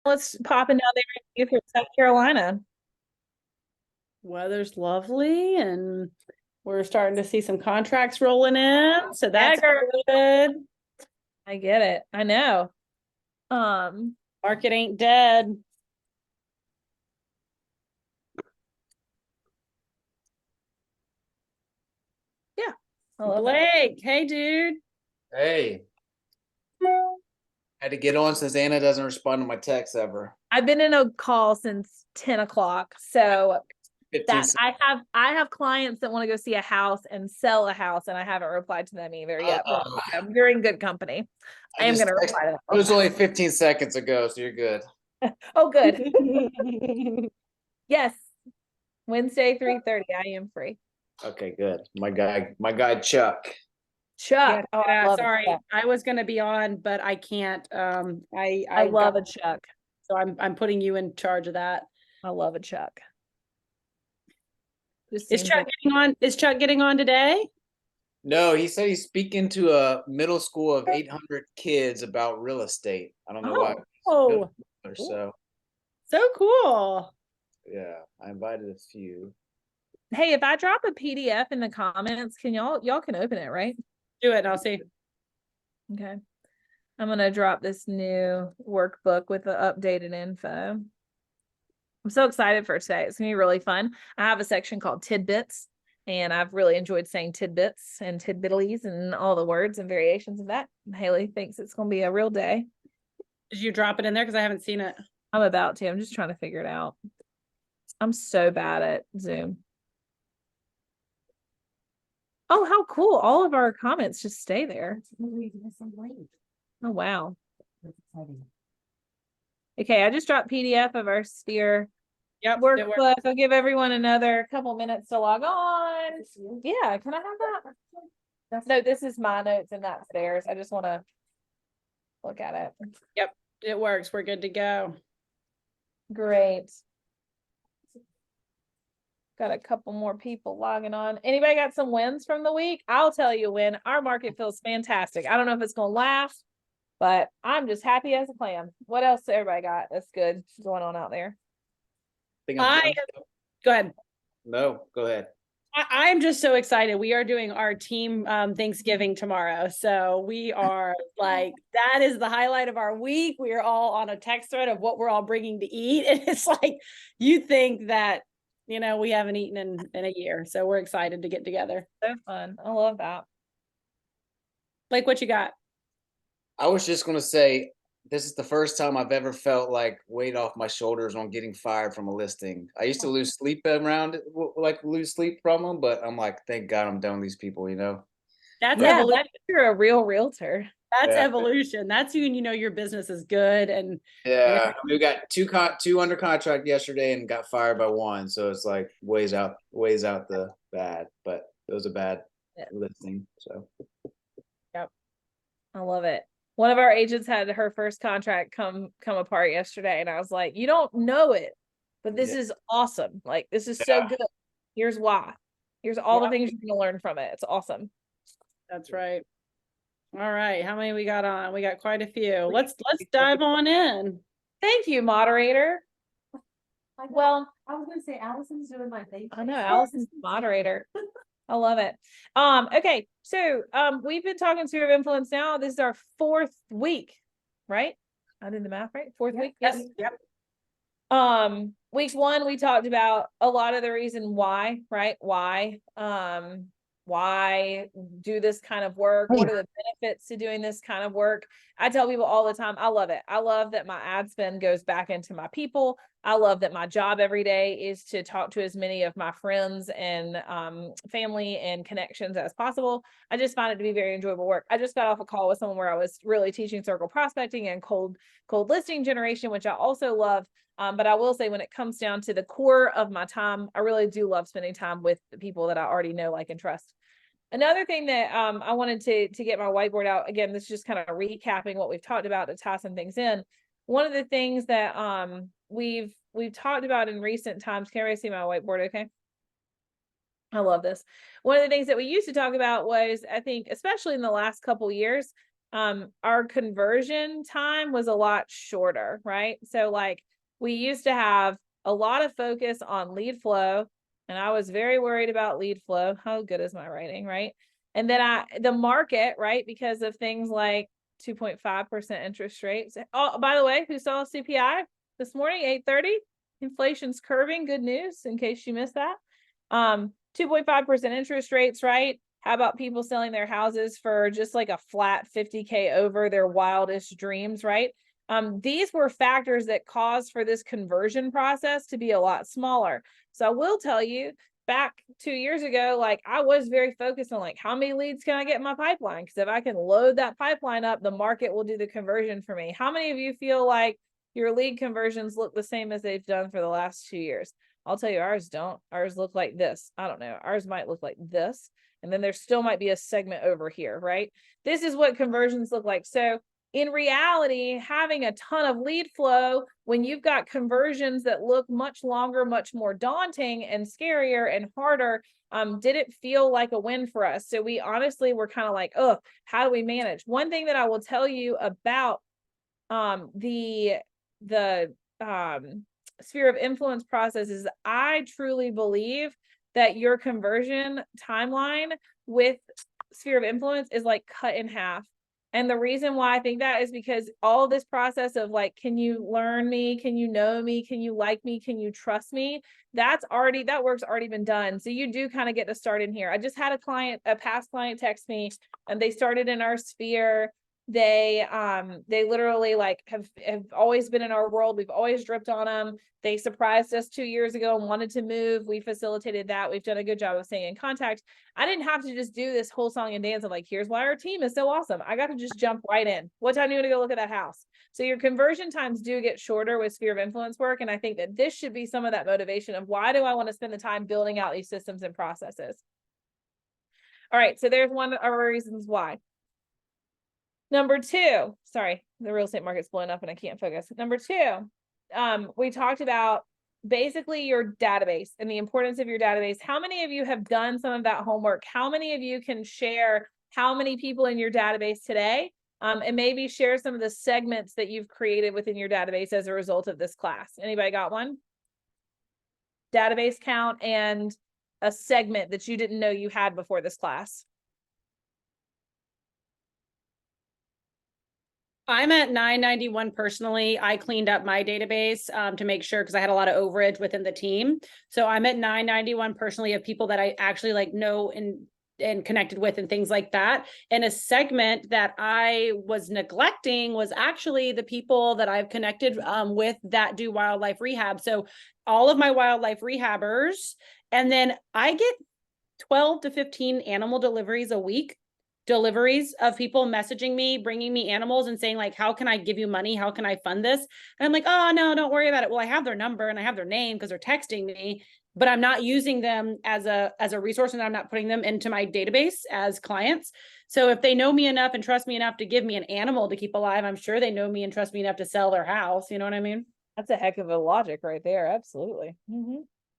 Let's pop in down there and see if it's South Carolina. Weather's lovely and we're starting to see some contracts rolling in. So Yeah, that's girl. good. I get it. I know. Um, Market ain't dead. yeah. I love that. Blake, hey dude. Hey, had to get on since Anna doesn't respond to my texts ever. I've been in a call since 10 o'clock. So 15 that seconds. I have clients that want to go see a house and sell a house, and I haven't replied to them either yet. You're in good company. I am gonna reply to It was only 15 seconds ago, so you're good. them. Oh, good. Yes. Wednesday, 3:30. I am free. Okay, good. My guy Chuck. Chuck. Oh, I love sorry. Chuck. I was gonna be on, but I can't. I love a Chuck. So I'm putting you in charge of that. I love a Chuck. Is Chuck getting on? Is Chuck getting on today? No, he said he's speaking to a middle school of 800 kids about real estate. I don't know why. Oh, So cool. yeah, I invited a few. Hey, if I drop a PDF in the comments, can y'all can open it, right? Do it and I'll see. Okay. I'm gonna drop this new workbook with the updated info. I'm so excited for today. It's gonna be really fun. I have a section called tidbits, and I've really enjoyed saying tidbits and tidbitlies and all the words and variations of that. Haley thinks it's gonna be a real day. Did you drop it in there? Because I haven't seen it. I'm about to. I'm just trying to figure it out. I'm so bad at Zoom. Oh, how cool. All of our comments just stay there. Oh, wow. Okay, I just dropped PDF of our steer workbook. I'll give everyone another couple minutes to log on. Yeah, can I have that? No, this is my notes and that's theirs. I just want to look at it. Yep, it works. We're good to go. Great. Got a couple more people logging on. Anybody got some wins from the week? I'll tell you when. Our market feels fantastic. I don't know if it's going to last, but I'm just happy as a clam. What else everybody got that's good going on out there? Go ahead. No, go ahead. I'm just so excited. We are doing our team Thanksgiving tomorrow. So we are like, that is the highlight of our week. We are all on a text thread of what we're all bringing to eat. And it's like, you think that, we haven't eaten in a year. So we're excited to get together. So fun. I love that. Like, what you got? I was just going to say, this is the first time I've ever felt like weight off my shoulders on getting fired from a listing. I used to lose sleep from them, but I'm like, thank God I'm done with these people, That's evolution. You're a real realtor. That's evolution. That's when your business is good. And yeah, we got two under contract yesterday and got fired by one. So it's like weighs out the bad, but it was a bad listing. So yep, I love it. One of our agents had her first contract come apart yesterday, and I was like, you don't know it, but this is awesome. Like, this is so good. Here's why. Here's all the things you're gonna learn from it. It's awesome. That's right. All right, how many we got on? We got quite a few. Let's dive on in. Thank you, moderator. Well, I was gonna say Allison's doing my thing. I know Allison's moderator. I love it. Okay, so we've been talking Sphere of Influence now. This is our 4th week, right? I did the math right. 4th week. Yes. Yep. Week 1, we talked about a lot of the reason why, right? Why do this kind of work? What are the benefits to doing this kind of work? I tell people all the time, I love it. I love that my ad spend goes back into my people. I love that my job every day is to talk to as many of my friends and family and connections as possible. I just find it to be very enjoyable work. I just got off a call with someone where I was really teaching circle prospecting and cold listing generation, which I also love. But I will say, when it comes down to the core of my time, I really do love spending time with the people that I already know, like, and trust. Another thing that I wanted to get my whiteboard out, again, this is just kind of recapping what we've talked about to tie some things in. One of the things that we've talked about in recent times, can everybody see my whiteboard okay? I love this. One of the things that we used to talk about was, I think, especially in the last couple of years, our conversion time was a lot shorter, right? So like we used to have a lot of focus on lead flow, and I was very worried about lead flow. How good is my writing, right? And then the market, right? Because of things like 2.5% interest rates. Oh, by the way, who saw CPI this morning, 8:30? Inflation's curving, good news in case you missed that. 2.5% interest rates, right? How about people selling their houses for just like a flat 50K over their wildest dreams, right? These were factors that caused for this conversion process to be a lot smaller. So I will tell you, back 2 years ago, like I was very focused on like how many leads can I get in my pipeline? Because if I can load that pipeline up, the market will do the conversion for me. How many of you feel like your lead conversions look the same as they've done for the last 2 years? I'll tell you, ours don't. Ours look like this. I don't know. Ours might look like this. And then there still might be a segment over here, right? This is what conversions look like. So in reality, having a ton of lead flow when you've got conversions that look much longer, much more daunting and scarier and harder, didn't feel like a win for us. So we honestly were kind of like, oh, how do we manage? One thing that I will tell you about the sphere of influence process is I truly believe that your conversion timeline with sphere of influence is like cut in half. And the reason why I think that is because all this process of like, can you learn me? Can you know me? Can you like me? Can you trust me? That work's already been done. So you do kind of get to start in here. I just had a past client text me, and they started in our sphere. They literally like have always been in our world. We've always dripped on them. They surprised us 2 years ago and wanted to move. We facilitated that. We've done a good job of staying in contact. I didn't have to just do this whole song and dance of like, here's why our team is so awesome. I got to just jump right in. What time do you want to go look at that house? So your conversion times do get shorter with sphere of influence work. And I think that this should be some of that motivation of why do I want to spend the time building out these systems and processes? All right. So there's one of our reasons why. Number two, sorry, the real estate market's blowing up and I can't focus. Number two, we talked about basically your database and the importance of your database. How many of you have done some of that homework? How many of you can share how many people in your database today? And maybe share some of the segments that you've created within your database as a result of this class. Anybody got one? Database count and a segment that you didn't know you had before this class. I'm at 991 personally. I cleaned up my database to make sure, because I had a lot of overage within the team. So I'm at 991 personally of people that I actually like know and connected with and things like that. And a segment that I was neglecting was actually the people that I've connected with that do wildlife rehab. So all of my wildlife rehabbers, and then I get 12 to 15 animal deliveries a week. Deliveries of people messaging me, bringing me animals and saying like, how can I give you money? How can I fund this? And I'm like, oh no, don't worry about it. Well, I have their number and I have their name because they're texting me, but I'm not using them as a resource, and I'm not putting them into my database as clients. So if they know me enough and trust me enough to give me an animal to keep alive, I'm sure they know me and trust me enough to sell their house. You know what I mean? That's a heck of a logic right there. Absolutely.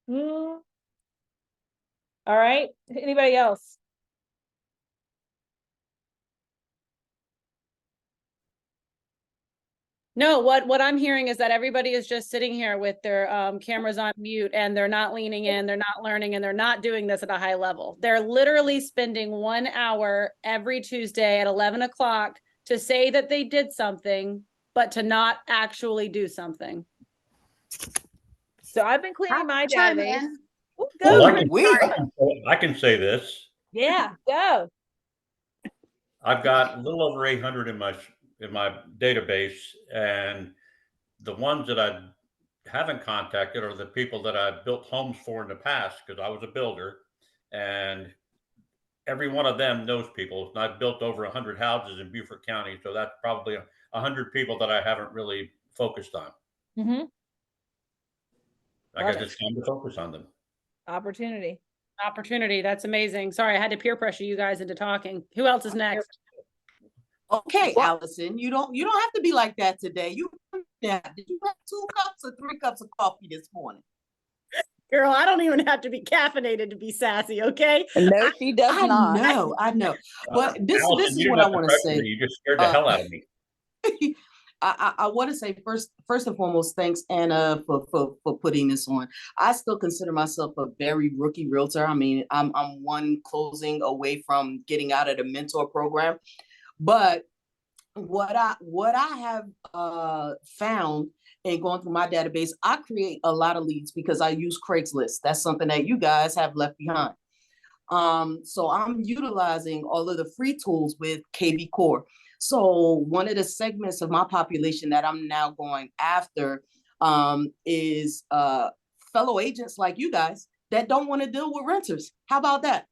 All right. Anybody else? No, what I'm hearing is that everybody is just sitting here with their cameras on mute, and they're not leaning in, they're not learning, and they're not doing this at a high level. They're literally spending 1 hour every Tuesday at 11 o'clock to say that they did something, but to not actually do something. So I've been cleaning my database. Well, I can say this. Yeah, go. I've got a little over 800 in my database, and the ones that I haven't contacted are the people that I've built homes for in the past, because I was a builder, and every one of them knows people. And I've built over 100 houses in Beaufort County, so that's probably 100 people that I haven't really focused on. Mm-hmm. I guess it's time to focus on them. Opportunity. That's amazing. Sorry, I had to peer pressure you guys into talking. Who else is next? Okay, Allison, you don't have to be like that today. Did you have 2 cups or 3 cups of coffee this morning? Girl, I don't even have to be caffeinated to be sassy, okay? No, she does I not. know. But this Allison, is you what didn't I have to want to pressure me. say. You just scared the Uh, hell out of me. I want to say first and foremost, thanks Anna for putting this on. I still consider myself a very rookie realtor. I mean, I'm one closing away from getting out of the mentor program, but what I have found in going through my database, I create a lot of leads because I use Craigslist. That's something that you guys have left behind. So I'm utilizing all of the free tools with KB Core. So one of the segments of my population that I'm now going after is fellow agents like you guys that don't want to deal with renters. How about that?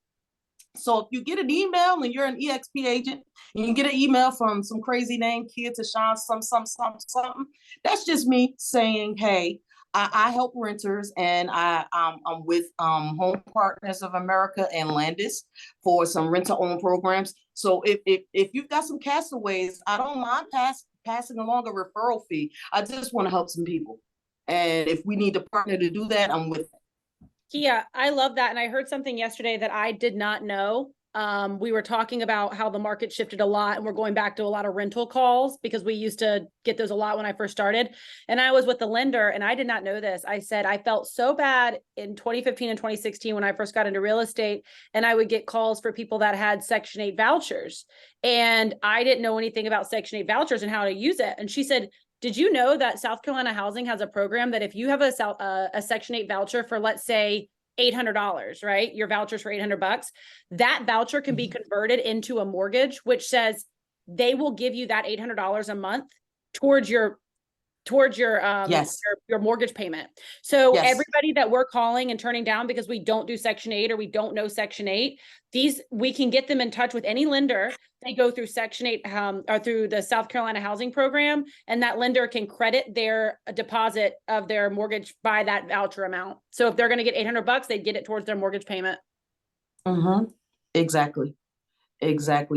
So if you get an email and you're an EXP agent, and you get an email from some crazy name kid to Sean, something, that's just me saying, hey, I help renters, and I'm with Home Partners of America and Landis for some renter-owned programs. So if you've got some castaways, I don't mind passing along a referral fee. I just want to help some people, and if we need to partner to do that, I'm with it. Kia, I love that. And I heard something yesterday that I did not know. We were talking about how the market shifted a lot, and we're going back to a lot of rental calls because we used to get those a lot when I first started. And I was with the lender, and I did not know this. I said, I felt so bad in 2015 and 2016 when I first got into real estate, and I would get calls for people that had Section 8 vouchers. And I didn't know anything about Section 8 vouchers and how to use it. And she said, did you know that South Carolina Housing has a program that if you have a Section 8 voucher for, let's say, $800, right? Your voucher's for $800, that voucher can be converted into a mortgage, which says they will give you that $800 a month towards your Yes. your mortgage payment. So Yes. everybody that we're calling and turning down because we don't do Section 8 or we don't know Section 8, we can get them in touch with any lender. They go through Section 8 or through the South Carolina Housing Program, and that lender can credit their deposit of their mortgage by that voucher amount. So if they're going to get $800, they'd get it towards their mortgage payment. Exactly.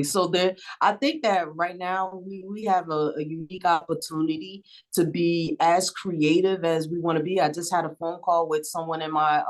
So I think that right now we have a unique opportunity to be as creative as we want to be. I just had a phone call with someone in my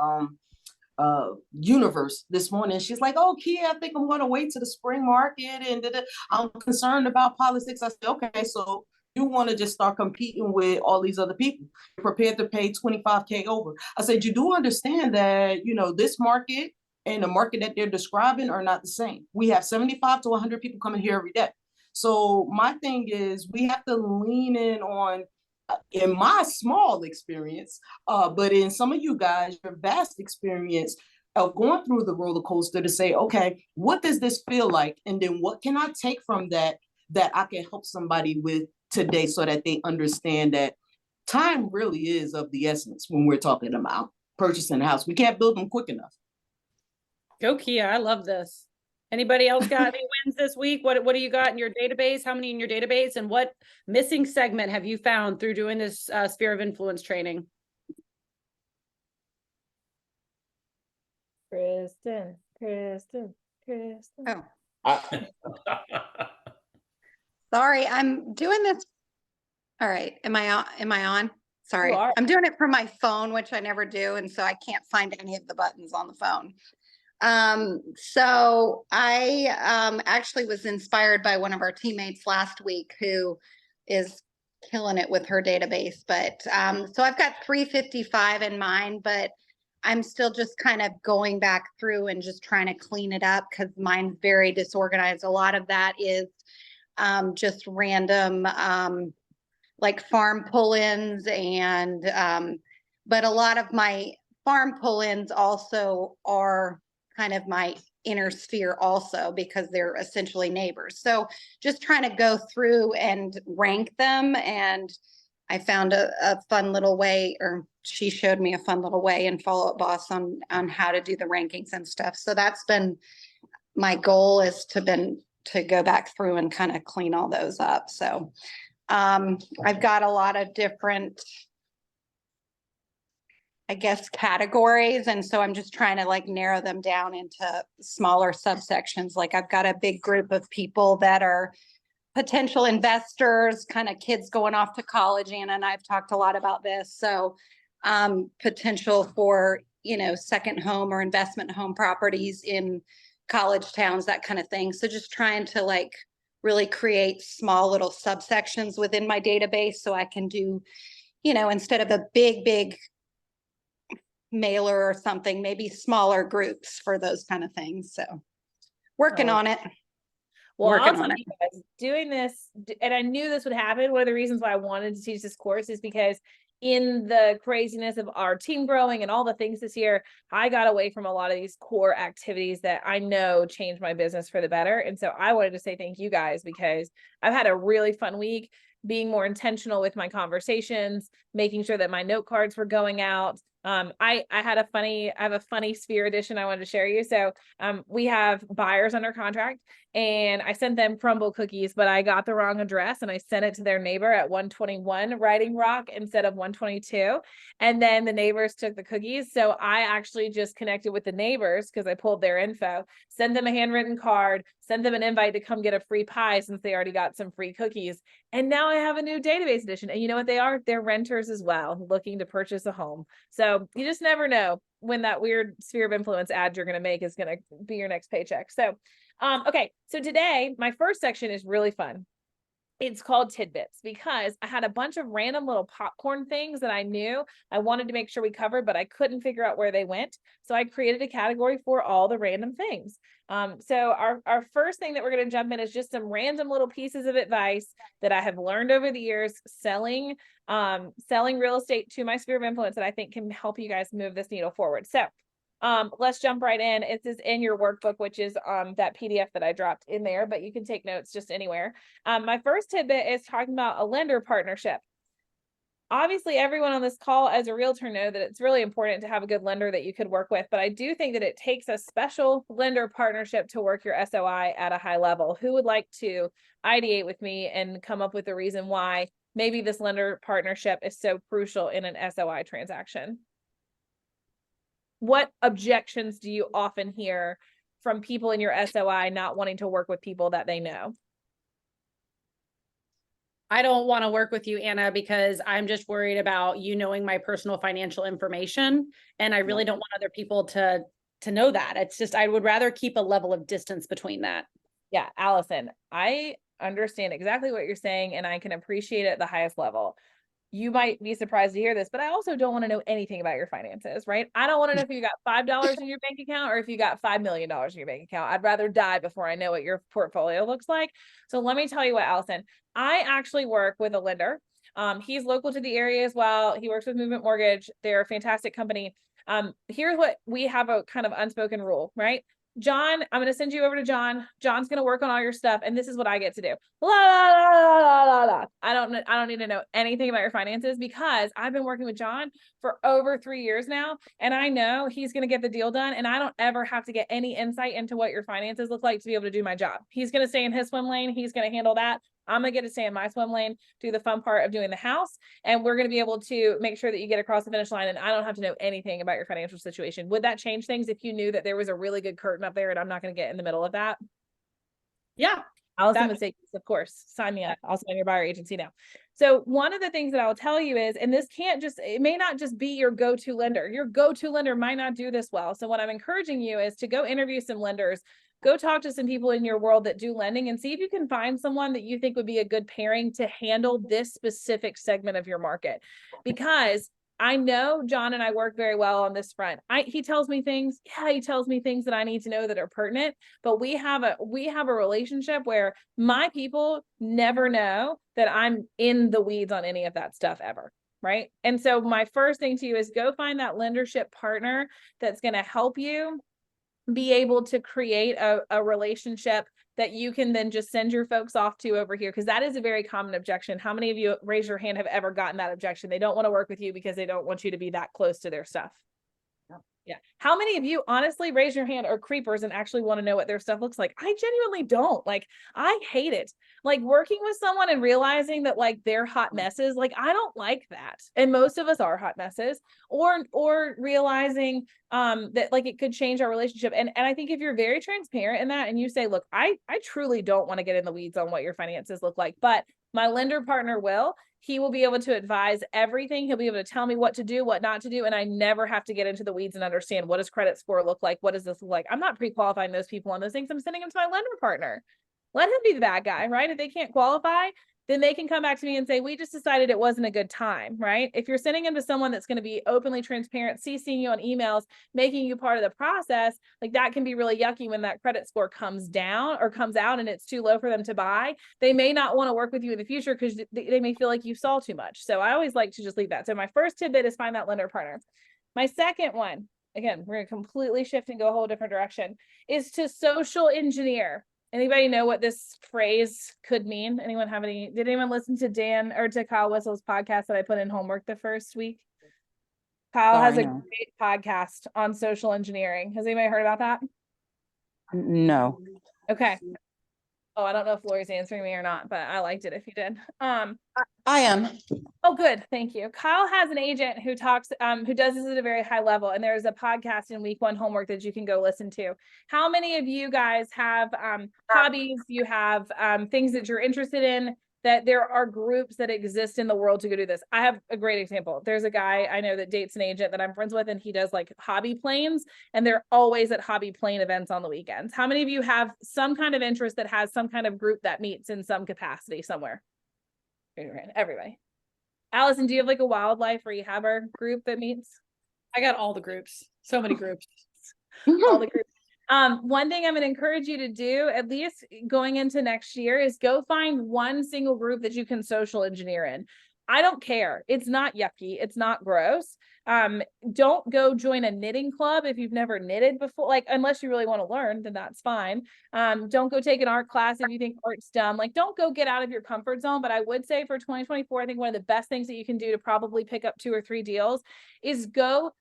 universe this morning. She's like, "Oh, Kia, I think I'm going to wait to the spring market, and I'm concerned about politics." I said, "Okay, so you want to just start competing with all these other people? You're prepared to pay 25K over?" I said, "You do understand that this market and the market that they're describing are not the same. We have 75 to 100 people coming here every day. So my thing is we have to lean in on, in my small experience, but in some of you guys, your vast experience of going through the roller coaster to say, okay, what does this feel like? And then what can I take from that I can help somebody with today so that they understand that time really is of the essence when we're talking about purchasing a house. We can't build them quick enough." Go Kia, I love this. Anybody else got any wins this week? What do you got in your database? How many in your database? And what missing segment have you found through doing this sphere of influence training? Kristen. Oh, sorry, I'm doing this. All right, am I on? Sorry, You are. I'm doing it from my phone, which I never do, and so I can't find any of the buttons on the phone. So I actually was inspired by one of our teammates last week who is killing it with her database. But so I've got 355 in mine, but I'm still just kind of going back through and just trying to clean it up because mine's very disorganized. A lot of that is just random like farm pull-ins, and but a lot of my farm pull-ins also are kind of my inner sphere also because they're essentially neighbors. So just trying to go through and rank them. And I found a fun little way, or she showed me a fun little way in Follow Up Boss on how to do the rankings and stuff. So that's been my goal, is to go back through and kind of clean all those up. So I've got a lot of different, I guess, categories. And so I'm just trying to like narrow them down into smaller subsections. Like I've got a big group of people that are potential investors, kind of kids going off to college. Anna and I've talked a lot about this. So potential for second home or investment home properties in college towns, that kind of thing. So just trying to like really create small little subsections within my database so I can do, instead of a big mailer or something, maybe smaller groups for those kind of things. So working on it. Well, Working I'll tell on it. you guys, doing this, and I knew this would happen. One of the reasons why I wanted to teach this course is because in the craziness of our team growing and all the things this year, I got away from a lot of these core activities that I know changed my business for the better. And so I wanted to say thank you guys, because I've had a really fun week being more intentional with my conversations, making sure that my note cards were going out. I have a funny Sphere edition I wanted to share you. So we have buyers under contract, and I sent them crumble cookies, but I got the wrong address and I sent it to their neighbor at 121 Writing Rock instead of 122. And then the neighbors took the cookies. So I actually just connected with the neighbors because I pulled their info, sent them a handwritten card, sent them an invite to come get a free pie since they already got some free cookies. And now I have a new database edition. And you know what they are? They're renters as well, looking to purchase a home. So you just never know when that weird sphere of influence ad you're going to make is going to be your next paycheck. So, okay. So today, my first section is really fun. It's called tidbits, because I had a bunch of random little popcorn things that I knew I wanted to make sure we covered, but I couldn't figure out where they went. So I created a category for all the random things. So our first thing that we're going to jump in is just some random little pieces of advice that I have learned over the years selling real estate to my sphere of influence that I think can help you guys move this needle forward. So let's jump right in. It is in your workbook, which is that PDF that I dropped in there, but you can take notes just anywhere. My first tidbit is talking about a lender partnership. Obviously, everyone on this call as a realtor know that it's really important to have a good lender that you could work with, but I do think that it takes a special lender partnership to work your SOI at a high level. Who would like to ideate with me and come up with a reason why maybe this lender partnership is so crucial in an SOI transaction? What objections do you often hear from people in your SOI not wanting to work with people that they know? I don't want to work with you, Anna, because I'm just worried about you knowing my personal financial information. And I really don't want other people to know that. It's just, I would rather keep a level of distance between that. Yeah, Allison, I understand exactly what you're saying, and I can appreciate it at the highest level. You might be surprised to hear this, but I also don't want to know anything about your finances, right? I don't want to know if you got $5 in your bank account or if you got $5 million in your bank account. I'd rather die before I know what your portfolio looks like. So let me tell you what, Allison, I actually work with a lender. He's local to the area as well. He works with Movement Mortgage. They're a fantastic company. Here's what we have, a kind of unspoken rule, right? John, I'm going to send you over to John. John's going to work on all your stuff. And this is what I get to do. La, la, la, la, la, la. I don't need to know anything about your finances, because I've been working with John for over 3 years now. And I know he's going to get the deal done. And I don't ever have to get any insight into what your finances look like to be able to do my job. He's going to stay in his swim lane. He's going to handle that. I'm going to get to stay in my swim lane, do the fun part of doing the house. And we're going to be able to make sure that you get across the finish line. And I don't have to know anything about your financial situation. Would that change things if you knew that there was a really good curtain up there and I'm not going to get in the middle of that? Yeah. Allison would say, yes, of course, sign me up. I'll sign your buyer agency now. So one of the things that I'll tell you is, and this it may not just be your go-to lender. Your go-to lender might not do this well. So what I'm encouraging you is to go interview some lenders, go talk to some people in your world that do lending, and see if you can find someone that you think would be a good pairing to handle this specific segment of your market. Because I know John and I work very well on this front. He tells me things. Yeah, he tells me things that I need to know that are pertinent, but we have a relationship where my people never know that I'm in the weeds on any of that stuff ever. Right. And so my first thing to you is go find that lendership partner that's going to help you be able to create a relationship that you can then just send your folks off to over here, because that is a very common objection. How many of you, raise your hand, have ever gotten that objection? They don't want to work with you because they don't want you to be that close to their stuff. Yeah. How many of you, honestly, raise your hand, are creepers and actually want to know what their stuff looks like? I genuinely don't. Like, I hate it. Like, working with someone and realizing that like they're hot messes. Like, I don't like that. And most of us are hot messes, or realizing that like it could change our relationship. And I think if you're very transparent in that and you say, look, I truly don't want to get in the weeds on what your finances look like, but My lender partner will. He will be able to advise everything. He'll be able to tell me what to do, what not to do. And I never have to get into the weeds and understand, what does credit score look like? What does this look like? I'm not pre-qualifying those people on those things. I'm sending them to my lender partner. Let him be the bad guy, right? If they can't qualify, then they can come back to me and say, we just decided it wasn't a good time, right? If you're sending them to someone that's going to be openly transparent, CCing you on emails, making you part of the process, like that can be really yucky when that credit score comes down or comes out and it's too low for them to buy. They may not want to work with you in the future because they may feel like you saw too much. So I always like to just leave that. So my first tidbit is find that lender partner. My second one, again, we're going to completely shift and go a whole different direction, is to social engineer. Anybody know what this phrase could mean? Anyone have any? Did anyone listen to Dan or to Kyle Whistle's podcast that I put in homework the first week? Kyle has a great podcast on social engineering. Has anybody heard about that? No. Okay. Oh, I don't know if Lori's answering me or not, but I liked it if you did. I am. Oh, good. Thank you. Kyle has an agent who talks, who does this at a very high level. And there's a podcast in week 1 homework that you can go listen to. How many of you guys have hobbies? You have things that you're interested in, that there are groups that exist in the world to go do this. I have a great example. There's a guy I know that dates an agent that I'm friends with, and he does like hobby planes, and they're always at hobby plane events on the weekends. How many of you have some kind of interest that has some kind of group that meets in some capacity somewhere? Everybody. Allison, do you have like a wildlife rehabber group that meets? I got all the groups, so many groups. All the groups. One thing I'm going to encourage you to do, at least going into next year, is go find one single group that you can social engineer in. I don't care. It's not yucky. It's not gross. Don't go join a knitting club if you've never knitted before, like, unless you really want to learn, then that's fine. Don't go take an art class if you think art's dumb. Like, don't go get out of your comfort zone. But I would say for 2024, I think one of the best things that you can do to probably pick up 2 or 3 deals is go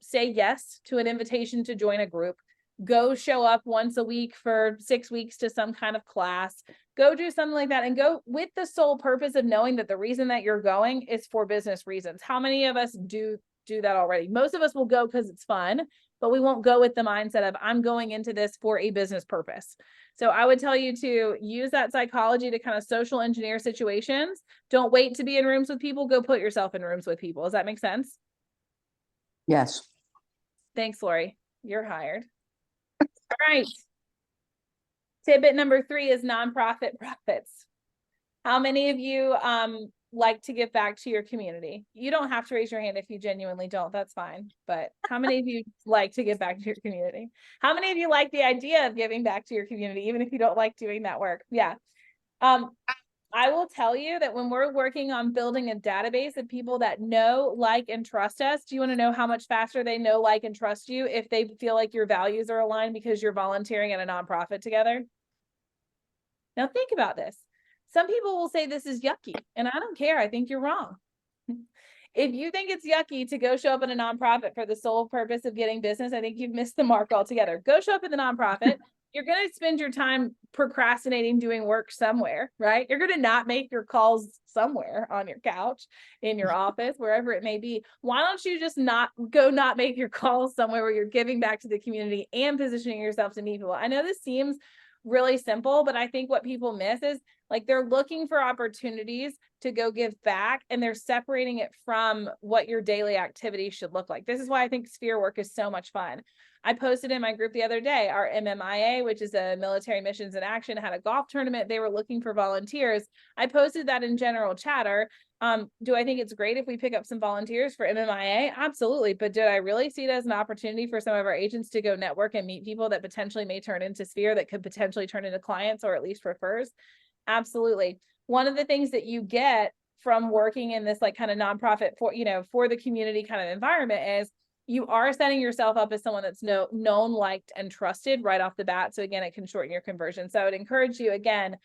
say yes to an invitation to join a group. Go show up once a week for 6 weeks to some kind of class. Go do something like that, and go with the sole purpose of knowing that the reason that you're going is for business reasons. How many of us do that already? Most of us will go because it's fun, but we won't go with the mindset of, I'm going into this for a business purpose. So I would tell you to use that psychology to kind of social engineer situations. Don't wait to be in rooms with people. Go put yourself in rooms with people. Does that make sense? Yes. Thanks, Lori. You're hired. All right. Tidbit number 3 is nonprofit profits. How many of you like to give back to your community? You don't have to raise your hand if you genuinely don't. That's fine. But how many of you like to give back to your community? How many of you like the idea of giving back to your community, even if you don't like doing that work? Yeah. I will tell you that when we're working on building a database of people that know, like, and trust us, do you want to know how much faster they know, like, and trust you if they feel like your values are aligned because you're volunteering at a nonprofit together? Now think about this. Some people will say this is yucky, and I don't care. I think you're wrong. If you think it's yucky to go show up in a nonprofit for the sole purpose of getting business, I think you've missed the mark altogether. Go show up in the nonprofit. You're going to spend your time procrastinating doing work somewhere, right? You're going to not make your calls somewhere on your couch, in your office, wherever it may be. Why don't you just not make your calls somewhere where you're giving back to the community and positioning yourself to meet people? I know this seems really simple, but I think what people miss is, like, they're looking for opportunities to go give back, and they're separating it from what your daily activity should look like. This is why I think sphere work is so much fun. I posted in my group the other day, our MMIA, which is a military missions in action, had a golf tournament. They were looking for volunteers. I posted that in general chatter. Do I think it's great if we pick up some volunteers for MMIA? Absolutely. But did I really see it as an opportunity for some of our agents to go network and meet people that potentially may turn into sphere, that could potentially turn into clients or at least refers? Absolutely. One of the things that you get from working in this, like, kind of nonprofit for the community kind of environment is you are setting yourself up as someone that's known, liked, and trusted right off the bat. So again, it can shorten your conversion. So I would encourage you, again,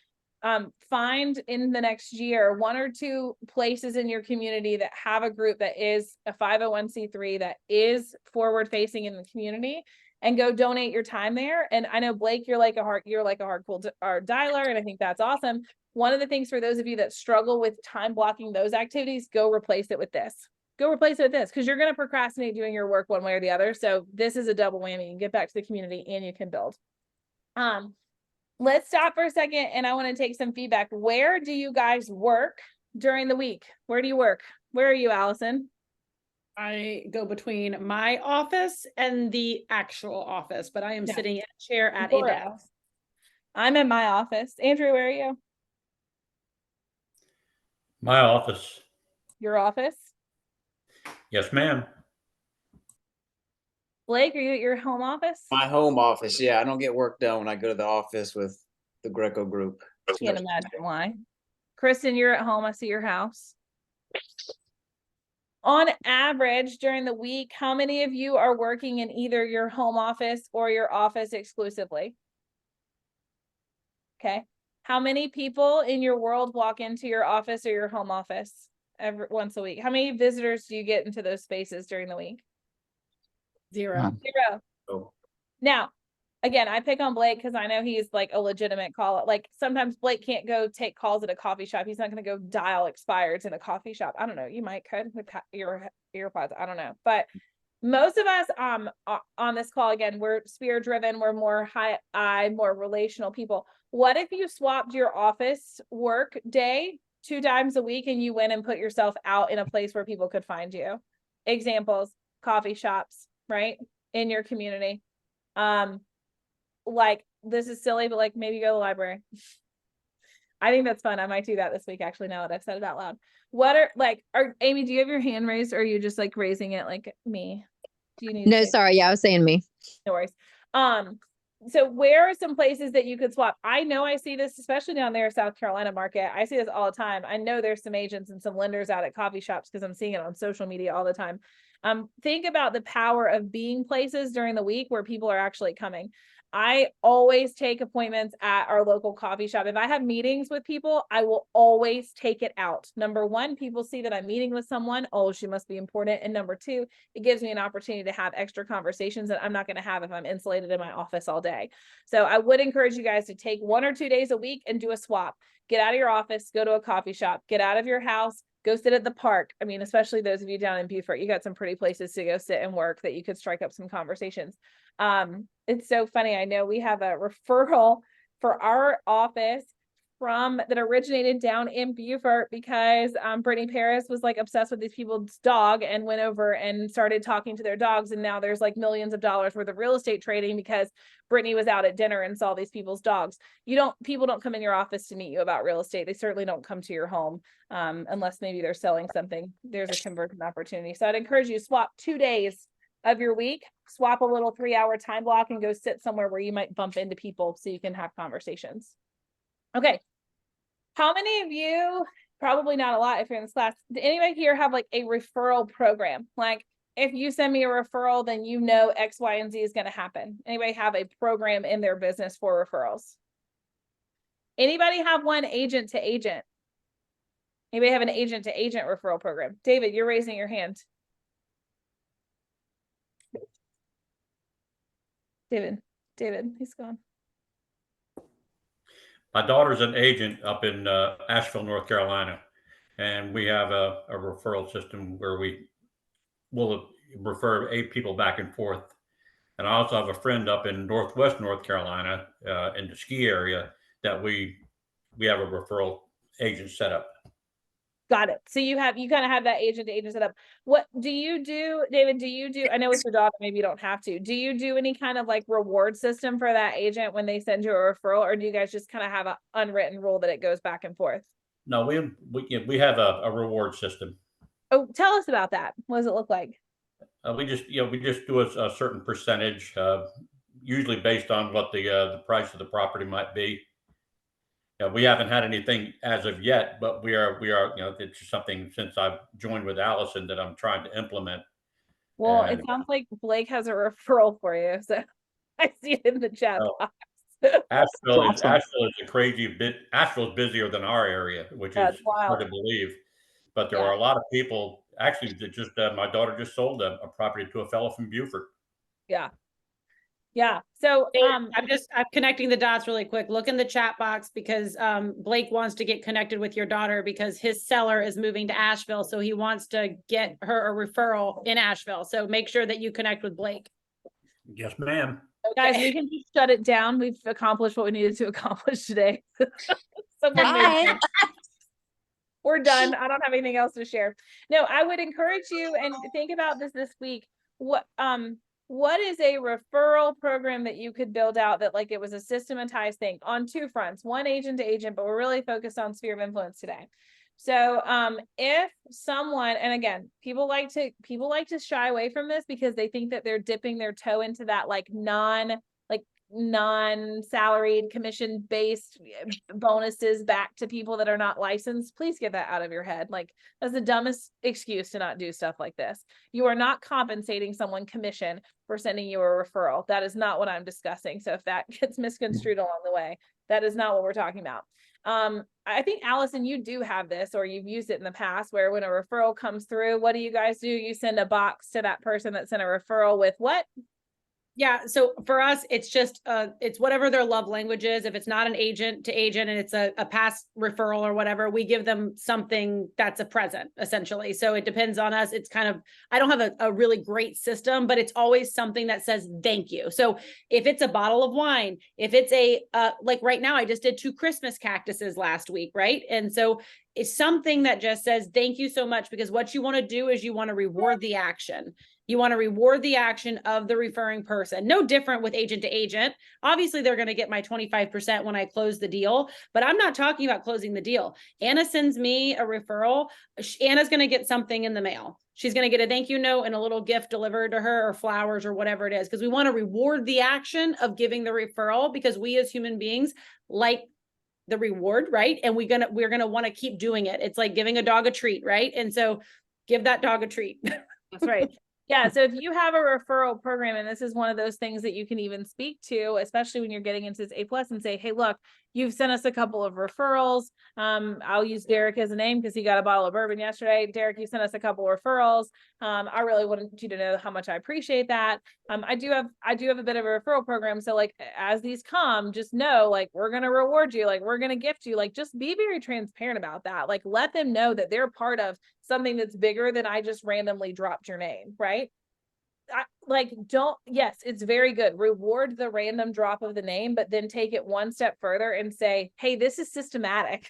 find in the next year 1 or 2 places in your community that have a group that is a 501c3 that is forward facing in the community, and go donate your time there. And I know, Blake, you're like a hardcore dialer, and I think that's awesome. One of the things for those of you that struggle with time blocking those activities, go replace it with this. Go replace it with this, because you're going to procrastinate doing your work one way or the other. So this is a double whammy. You can get back to the community and you can build. let's stop for a second and I want to take some feedback. Where do you guys work during the week? Where do you work? Where are you, Allison? I go between my office and the actual office, but I am Yeah. sitting in a chair at a Your desk. house. I'm in my office. Andrew, where are you? My office. Your office? Yes, ma'am. Blake, are you at your home office? My home office. Yeah, I don't get work done when I go to the office with the Greco group. Can't imagine why. Kristen, you're at home. I see your house. On average, during the week, how many of you are working in either your home office or your office exclusively? Okay. How many people in your world walk into your office or your home office once a week? How many visitors do you get into those spaces during the week? Zero. Zero. Oh. Now, again, I pick on Blake because I know he's like a legitimate call. Like sometimes Blake can't go take calls at a coffee shop. He's not going to go dial expireds in a coffee shop. I don't know. You might could with your earpods. I don't know. But most of us on this call, again, we're spirit driven. We're more more relational people. What if you swapped your office work day 2 times a week and you went and put yourself out in a place where people could find you? Examples, coffee shops, right? In your community. Like this is silly, but like maybe go to the library. I think that's fun. I might do that this week, actually, now that I've said it out loud. What are Amy, do you have your hand raised or are you just like raising it like me? Do you need No, sorry. Yeah, I was saying me. No worries. So where are some places that you could swap? I know I see this, especially down there, South Carolina market. I see this all the time. I know there's some agents and some lenders out at coffee shops because I'm seeing it on social media all the time. Think about the power of being places during the week where people are actually coming. I always take appointments at our local coffee shop. If I have meetings with people, I will always take it out. Number one, people see that I'm meeting with someone. Oh, she must be important. And number two, it gives me an opportunity to have extra conversations that I'm not going to have if I'm insulated in my office all day. So I would encourage you guys to take 1 or 2 days a week and do a swap. Get out of your office, go to a coffee shop, get out of your house, go sit at the park. I mean, especially those of you down in Beaufort, you got some pretty places to go sit and work that you could strike up some conversations. It's so funny. I know we have a referral for our office that originated down in Beaufort because Brittany Paris was like obsessed with these people's dog and went over and started talking to their dogs. And now there's like millions of dollars worth of real estate trading because Brittany was out at dinner and saw these people's dogs. People don't come in your office to meet you about real estate. They certainly don't come to your home unless maybe they're selling something. There's a conversion opportunity. So I'd encourage you to swap 2 days of your week, swap a little 3-hour time block and go sit somewhere where you might bump into people so you can have conversations. Okay. How many of you, probably not a lot if you're in this class, did anybody here have like a referral program? Like if you send me a referral, then you know X, Y, and Z is going to happen. Anybody have a program in their business for referrals? Anybody have one agent to agent? Anybody have an agent to agent referral program? David, you're raising your hand. David, he's gone. My daughter's an agent up in Asheville, North Carolina, and we have a referral system where we will refer 8 people back and forth. And I also have a friend up in Northwest North Carolina in the ski area that we have a referral agent set up. Got it. So you kind of have that agent to agent set up. What do you do, David? I know with your daughter, maybe you don't have to. Do you do any kind of like reward system for that agent when they send you a referral, or do you guys just kind of have an unwritten rule that it goes back and forth? No, we have a reward system. Oh, tell us about that. What does it look like? We just do a certain percentage, usually based on what the price of the property might be. We haven't had anything as of yet, but we are, it's something since I've joined with Allison that I'm trying to implement. Well, it sounds like Blake has a referral for you. So I see it in the chat box. Asheville is a crazy bit. Asheville's busier than our area, which is hard to believe. But there are a lot of people actually that just, my daughter just sold a property to a fellow from Beaufort. Yeah. Yeah. So I'm connecting the dots really quick. Look in the chat box because Blake wants to get connected with your daughter because his seller is moving to Asheville. So he wants to get her a referral in Asheville. So make sure that you connect with Blake. Yes, ma'am. Guys, Okay. we can just shut it down. We've accomplished what we needed to accomplish today. Someone made Bye. sense. We're done. I don't have anything else to share. No, I would encourage you and think about this week. What is a referral program that you could build out that like it was a systematized thing on two fronts, one agent to agent, but we're really focused on sphere of influence today. So if someone, and again, people like to shy away from this because they think that they're dipping their toe into that like non-salaried commission based bonuses back to people that are not licensed. Please get that out of your head. Like that's the dumbest excuse to not do stuff like this. You are not compensating someone commission for sending you a referral. That is not what I'm discussing. So if that gets misconstrued along the way, that is not what we're talking about. I think Allison, you do have this, or you've used it in the past, where when a referral comes through, what do you guys do? You send a box to that person that sent a referral with what? Yeah. So for us, it's just, it's whatever their love language is. If it's not an agent to agent and it's a past referral or whatever, we give them something that's a present essentially. So it depends on us. It's kind of, I don't have a really great system, but it's always something that says, thank you. So if it's a bottle of wine, if it's like right now, I just did 2 Christmas cactuses last week. Right. And so it's something that just says, thank you so much, because what you want to do is you want to reward the action. You want to reward the action of the referring person. No different with agent to agent. Obviously, they're going to get my 25% when I close the deal, but I'm not talking about closing the deal. Anna sends me a referral. Anna's going to get something in the mail. She's going to get a thank you note and a little gift delivered to her, or flowers or whatever it is, because we want to reward the action of giving the referral, because we as human beings like the reward, right? And we're going to want to keep doing it. It's like giving a dog a treat, right? And so give that dog a treat. That's right. Yeah. So if you have a referral program, and this is one of those things that you can even speak to, especially when you're getting into this A+, and say, hey, look, you've sent us a couple of referrals. I'll use Derek as a name because he got a bottle of bourbon yesterday. Derek, you sent us a couple of referrals. I really wanted you to know how much I appreciate that. I do have a bit of a referral program. So like, as these come, just know, like, we're going to reward you. Like, we're going to gift you. Like, just be very transparent about that. Like, let them know that they're part of something that's bigger than I just randomly dropped your name. Right. Yes, it's very good. Reward the random drop of the name, but then take it one step further and say, hey, this is systematic.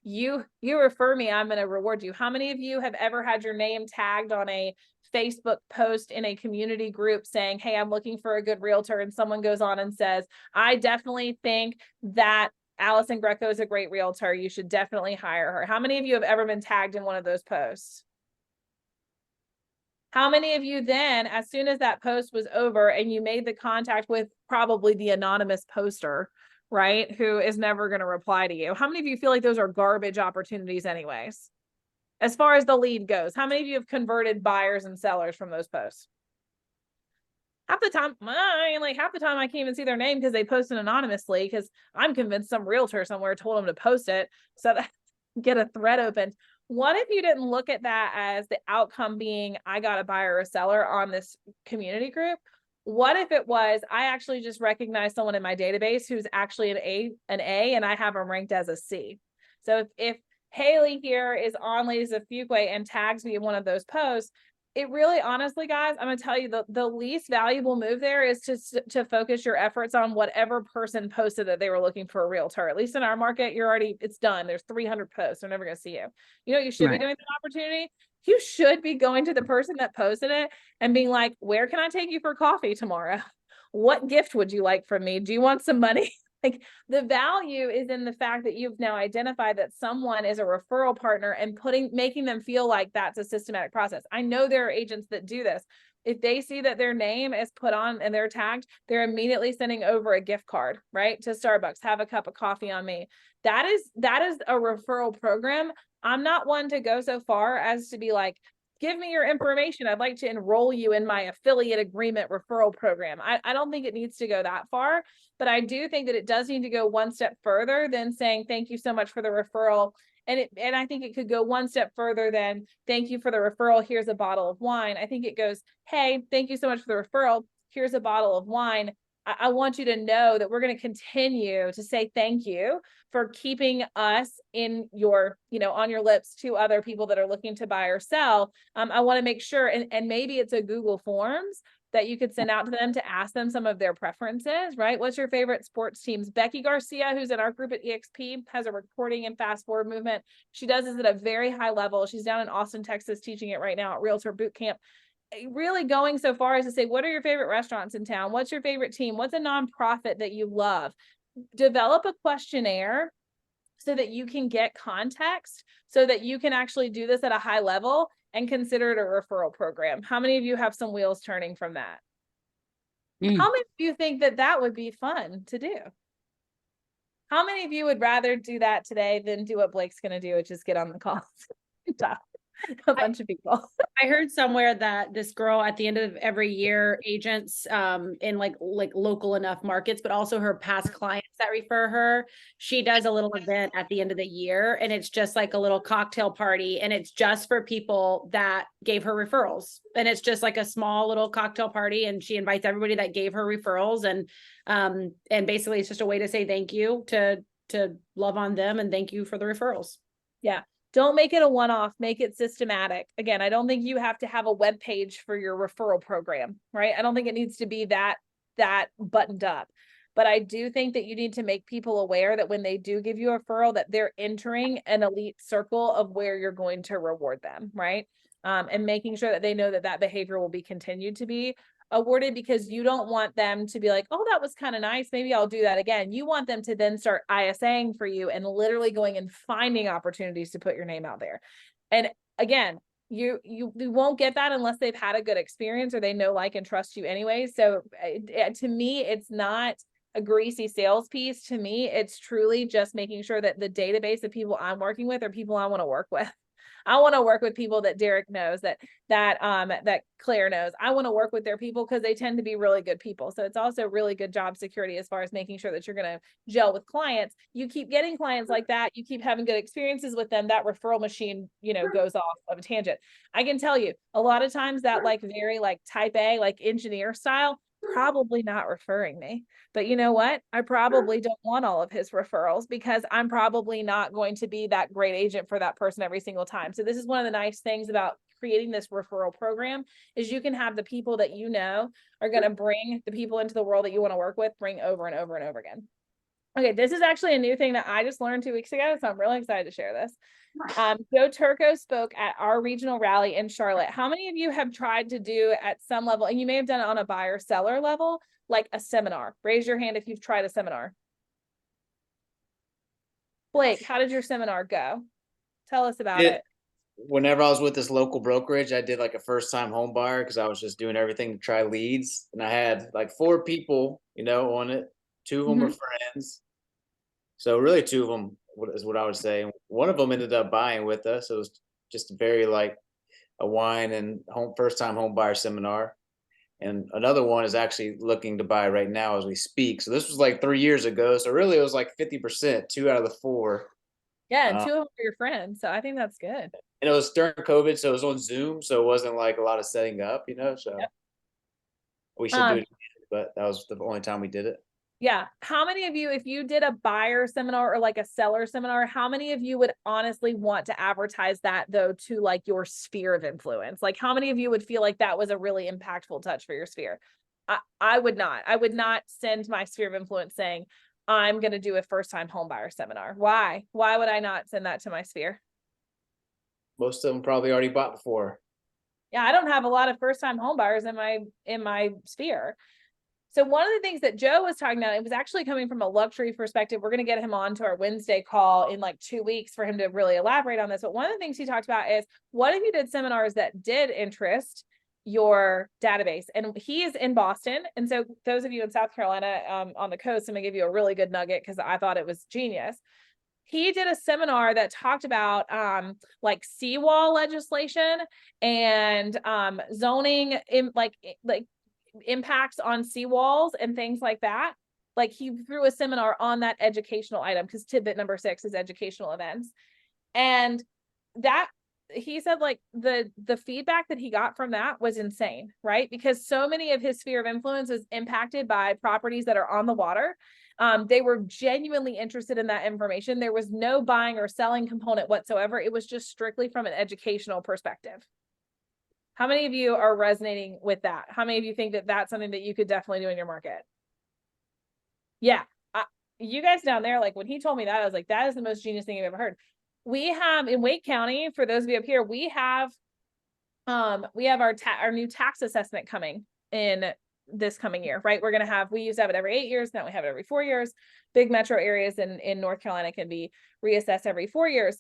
You refer me, I'm going to reward you. How many of you have ever had your name tagged on a Facebook post in a community group saying, hey, I'm looking for a good realtor, and someone goes on and says, I definitely think that Allison Greco is a great realtor. You should definitely hire her. How many of you have ever been tagged in one of those posts? How many of you then, as soon as that post was over and you made the contact with probably the anonymous poster, right, who is never going to reply to you, how many of you feel like those are garbage opportunities anyways? As far as the lead goes, how many of you have converted buyers and sellers from those posts? Half the time I can't even see their name because they posted anonymously, because I'm convinced some realtor somewhere told them to post it so that get a thread opened. What if you didn't look at that as the outcome being, I got a buyer or a seller on this community group? What if it was, I actually just recognized someone in my database who's actually an A, and I have them ranked as a C. So if Haley here is on Ladies of Fuquay and tags me in one of those posts, it really, honestly, guys, I'm going to tell you the least valuable move there is to focus your efforts on whatever person posted that they were looking for a realtor. At least in our market, it's done. There's 300 posts. They're never going to see you. You know what you should be doing with an opportunity? You should be going to the person that posted it and being like, where can I take you for coffee tomorrow? What gift would you like from me? Do you want some money? Like, the value is in the fact that you've now identified that someone is a referral partner and making them feel like that's a systematic process. I know there are agents that do this. If they see that their name is put on and they're tagged, they're immediately sending over a gift card, right, to Starbucks. Have a cup of coffee on me. That is a referral program. I'm not one to go so far as to be like, give me your information. I'd like to enroll you in my affiliate agreement referral program. I don't think it needs to go that far, but I do think that it does need to go one step further than saying, thank you so much for the referral. And I think it could go one step further than, thank you for the referral. Here's a bottle of wine. I think it goes, hey, thank you so much for the referral. Here's a bottle of wine. I want you to know that we're going to continue to say thank you for keeping us in your, on your lips to other people that are looking to buy or sell. I want to make sure, and maybe it's a Google Forms, that you could send out to them to ask them some of their preferences, right? What's your favorite sports teams? Becky Garcia, who's in our group at EXP, has a recording and fast forward movement. She does this at a very high level. She's down in Austin, Texas, teaching it right now at Realtor Boot Camp. Really going so far as to say, what are your favorite restaurants in town? What's your favorite team? What's a nonprofit that you love? Develop a questionnaire so that you can get context, so that you can actually do this at a high level and consider it a referral program. How many of you have some wheels turning from that? Mm. How many of you think that that would be fun to do? How many of you would rather do that today than do what Blake's going to do, which is get on the calls and talk to a bunch of people? I heard somewhere that this girl at the end of every year, agents in like local enough markets, but also her past clients that refer her, she does a little event at the end of the year, and it's just like a little cocktail party, and it's just for people that gave her referrals. And it's just like a small little cocktail party, and she invites everybody that gave her referrals, and basically it's just a way to say thank you, to love on them and thank you for the referrals. Yeah. Don't make it a one-off, make it systematic. Again, I don't think you have to have a web page for your referral program, right? I don't think it needs to be that buttoned up. But I do think that you need to make people aware that when they do give you a referral, that they're entering an elite circle of where you're going to reward them, right? And making sure that they know that that behavior will be continued to be awarded, because you don't want them to be like, oh, that was kind of nice, maybe I'll do that again. You want them to then start ISAing for you and literally going and finding opportunities to put your name out there. And again, you won't get that unless they've had a good experience or they know, like, and trust you anyway. So to me, it's not a greasy sales piece. To me, it's truly just making sure that the database of people I'm working with are people I want to work with. I want to work with people that Derek knows, that Claire knows. I want to work with their people because they tend to be really good people. So it's also really good job security as far as making sure that you're going to gel with clients. You keep getting clients like that. You keep having good experiences with them. That referral machine, goes off of a tangent. I can tell you a lot of times that very type A, engineer style, probably not referring me. But you know what? I probably don't want all of his referrals because I'm probably not going to be that great agent for that person every single time. So this is one of the nice things about creating this referral program, is you can have the people that you know are going to bring the people into the world that you want to work with, bring over and over and over again. Okay, this is actually a new thing that I just learned 2 weeks ago, so I'm really excited to share this. Joe Turco spoke at our regional rally in Charlotte. How many of you have tried to do at some level, and you may have done it on a buyer seller level, like a seminar? Raise your hand if you've tried a seminar. Blake, how did your seminar go? Tell us about it. Whenever I was with this local brokerage, I did a first time home buyer because I was just doing everything to try leads. And I had 4 people, on it. 2 of them were friends. So really 2 of them is what I would say. One of them ended up buying with us. It was just very a wine and first time home buyer seminar. And another one is actually looking to buy right now as we speak. So this was 3 years ago. So really it was 50%, 2 out of the 4. Yeah, and 2 of them are your friends. So I think that's good. And it was during COVID, so it was on Zoom. So it wasn't a lot of setting up, so yep. We should do it again, but that was the only time we did it. Yeah. How many of you, if you did a buyer seminar or a seller seminar, how many of you would honestly want to advertise that though to your sphere of influence? How many of you would feel like that was a really impactful touch for your sphere? I would not. I would not send my sphere of influence saying, I'm going to do a first time home buyer seminar. Why? Why would I not send that to my sphere? Most of them probably already bought before. Yeah, I don't have a lot of first time home buyers in my sphere. So one of the things that Joe was talking about, it was actually coming from a luxury perspective. We're going to get him on to our Wednesday call in 2 weeks for him to really elaborate on this. But one of the things he talked about is, what if you did seminars that did interest your database? And he is in Boston. And so those of you in South Carolina on the coast, I'm going to give you a really good nugget because I thought it was genius. He did a seminar that talked about seawall legislation and zoning in impacts on seawalls and things like that. He threw a seminar on that educational item because tidbit number 6 is educational events. And that he said the feedback that he got from that was insane, right? Because so many of his sphere of influence is impacted by properties that are on the water. They were genuinely interested in that information. There was no buying or selling component whatsoever. It was just strictly from an educational perspective. How many of you are resonating with that? How many of you think that that's something that you could definitely do in your market? Yeah. You guys down there, like when he told me that, I was like, that is the most genius thing I've ever heard. We have in Wake County, for those of you up here, we have our new tax assessment coming in this coming year, right? We used to have it every 8 years. Now we have it every 4 years. Big metro areas in North Carolina can be reassessed every 4 years.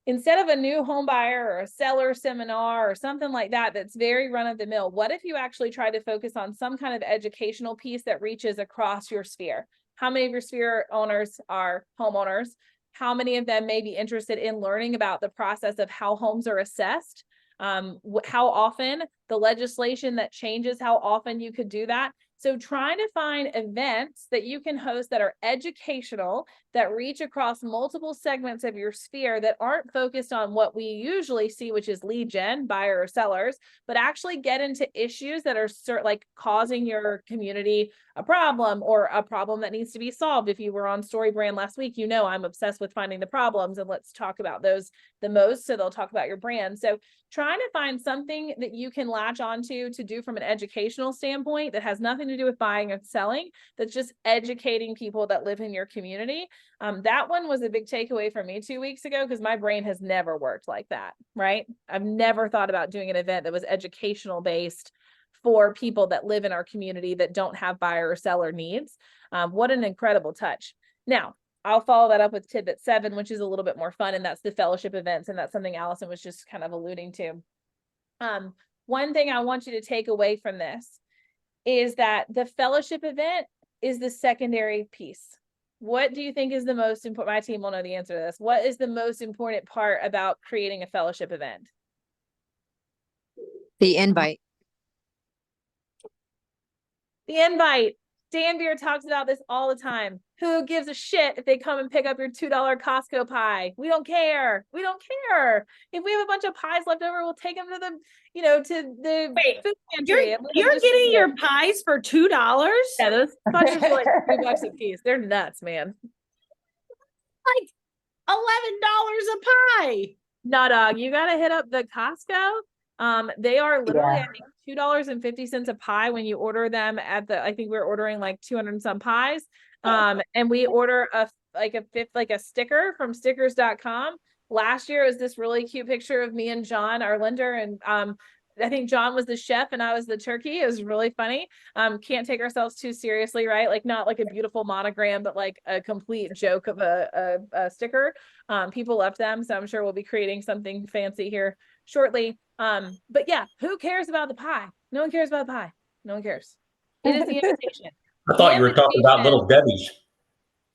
Instead of a new home buyer or a seller seminar or something like that, that's very run of the mill, what if you actually try to focus on some kind of educational piece that reaches across your sphere? How many of your sphere owners are homeowners? How many of them may be interested in learning about the process of how homes are assessed? How often the legislation that changes, how often you could do that. So trying to find events that you can host that are educational, that reach across multiple segments of your sphere that aren't focused on what we usually see, which is lead gen, buyer or sellers, but actually get into issues that are like causing your community a problem or a problem that needs to be solved. If you were on Story Brand last week, you know I'm obsessed with finding the problems, and let's talk about those the most. So they'll talk about your brand. So trying to find something that you can latch onto to do from an educational standpoint that has nothing to do with buying and selling, that's just educating people that live in your community. That one was a big takeaway for me 2 weeks ago, because my brain has never worked like that, right? I've never thought about doing an event that was educational based for people that live in our community that don't have buyer or seller needs. What an incredible touch. Now, I'll follow that up with tidbit 7, which is a little bit more fun, and that's the fellowship events. And that's something Allison was just kind of alluding to. One thing I want you to take away from this is that the fellowship event is the secondary piece. What do you think is the most important? My team will know the answer to this. What is the most important part about creating a fellowship event? The invite. The invite. Dan Beer talks about this all the time. Who gives a shit if they come and pick up your $2 Costco pie? We don't care. We don't care. If we have a bunch of pies left over, we'll take them to the, to the food pantry. You're getting your pies for $2? Yeah, those punches are like $3 a piece. They're nuts, man. Like $11 a pie. No, dog. You gotta hit up the Costco. They are literally, I think, $2.50 a pie when you order them at I think we're ordering like 200 and some pies. And we order a sticker from stickers.com. Last year it was this really cute picture of me and John, our lender, and I think John was the chef and I was the turkey. It was really funny. Can't take ourselves too seriously, right? Like not like a beautiful monogram, but like a complete joke of a sticker. People love them. So I'm sure we'll be creating something fancy here shortly. But yeah, who cares about the pie? No one cares about the pie. No one cares. It is the invitation. I thought you were talking about Little Debbie's.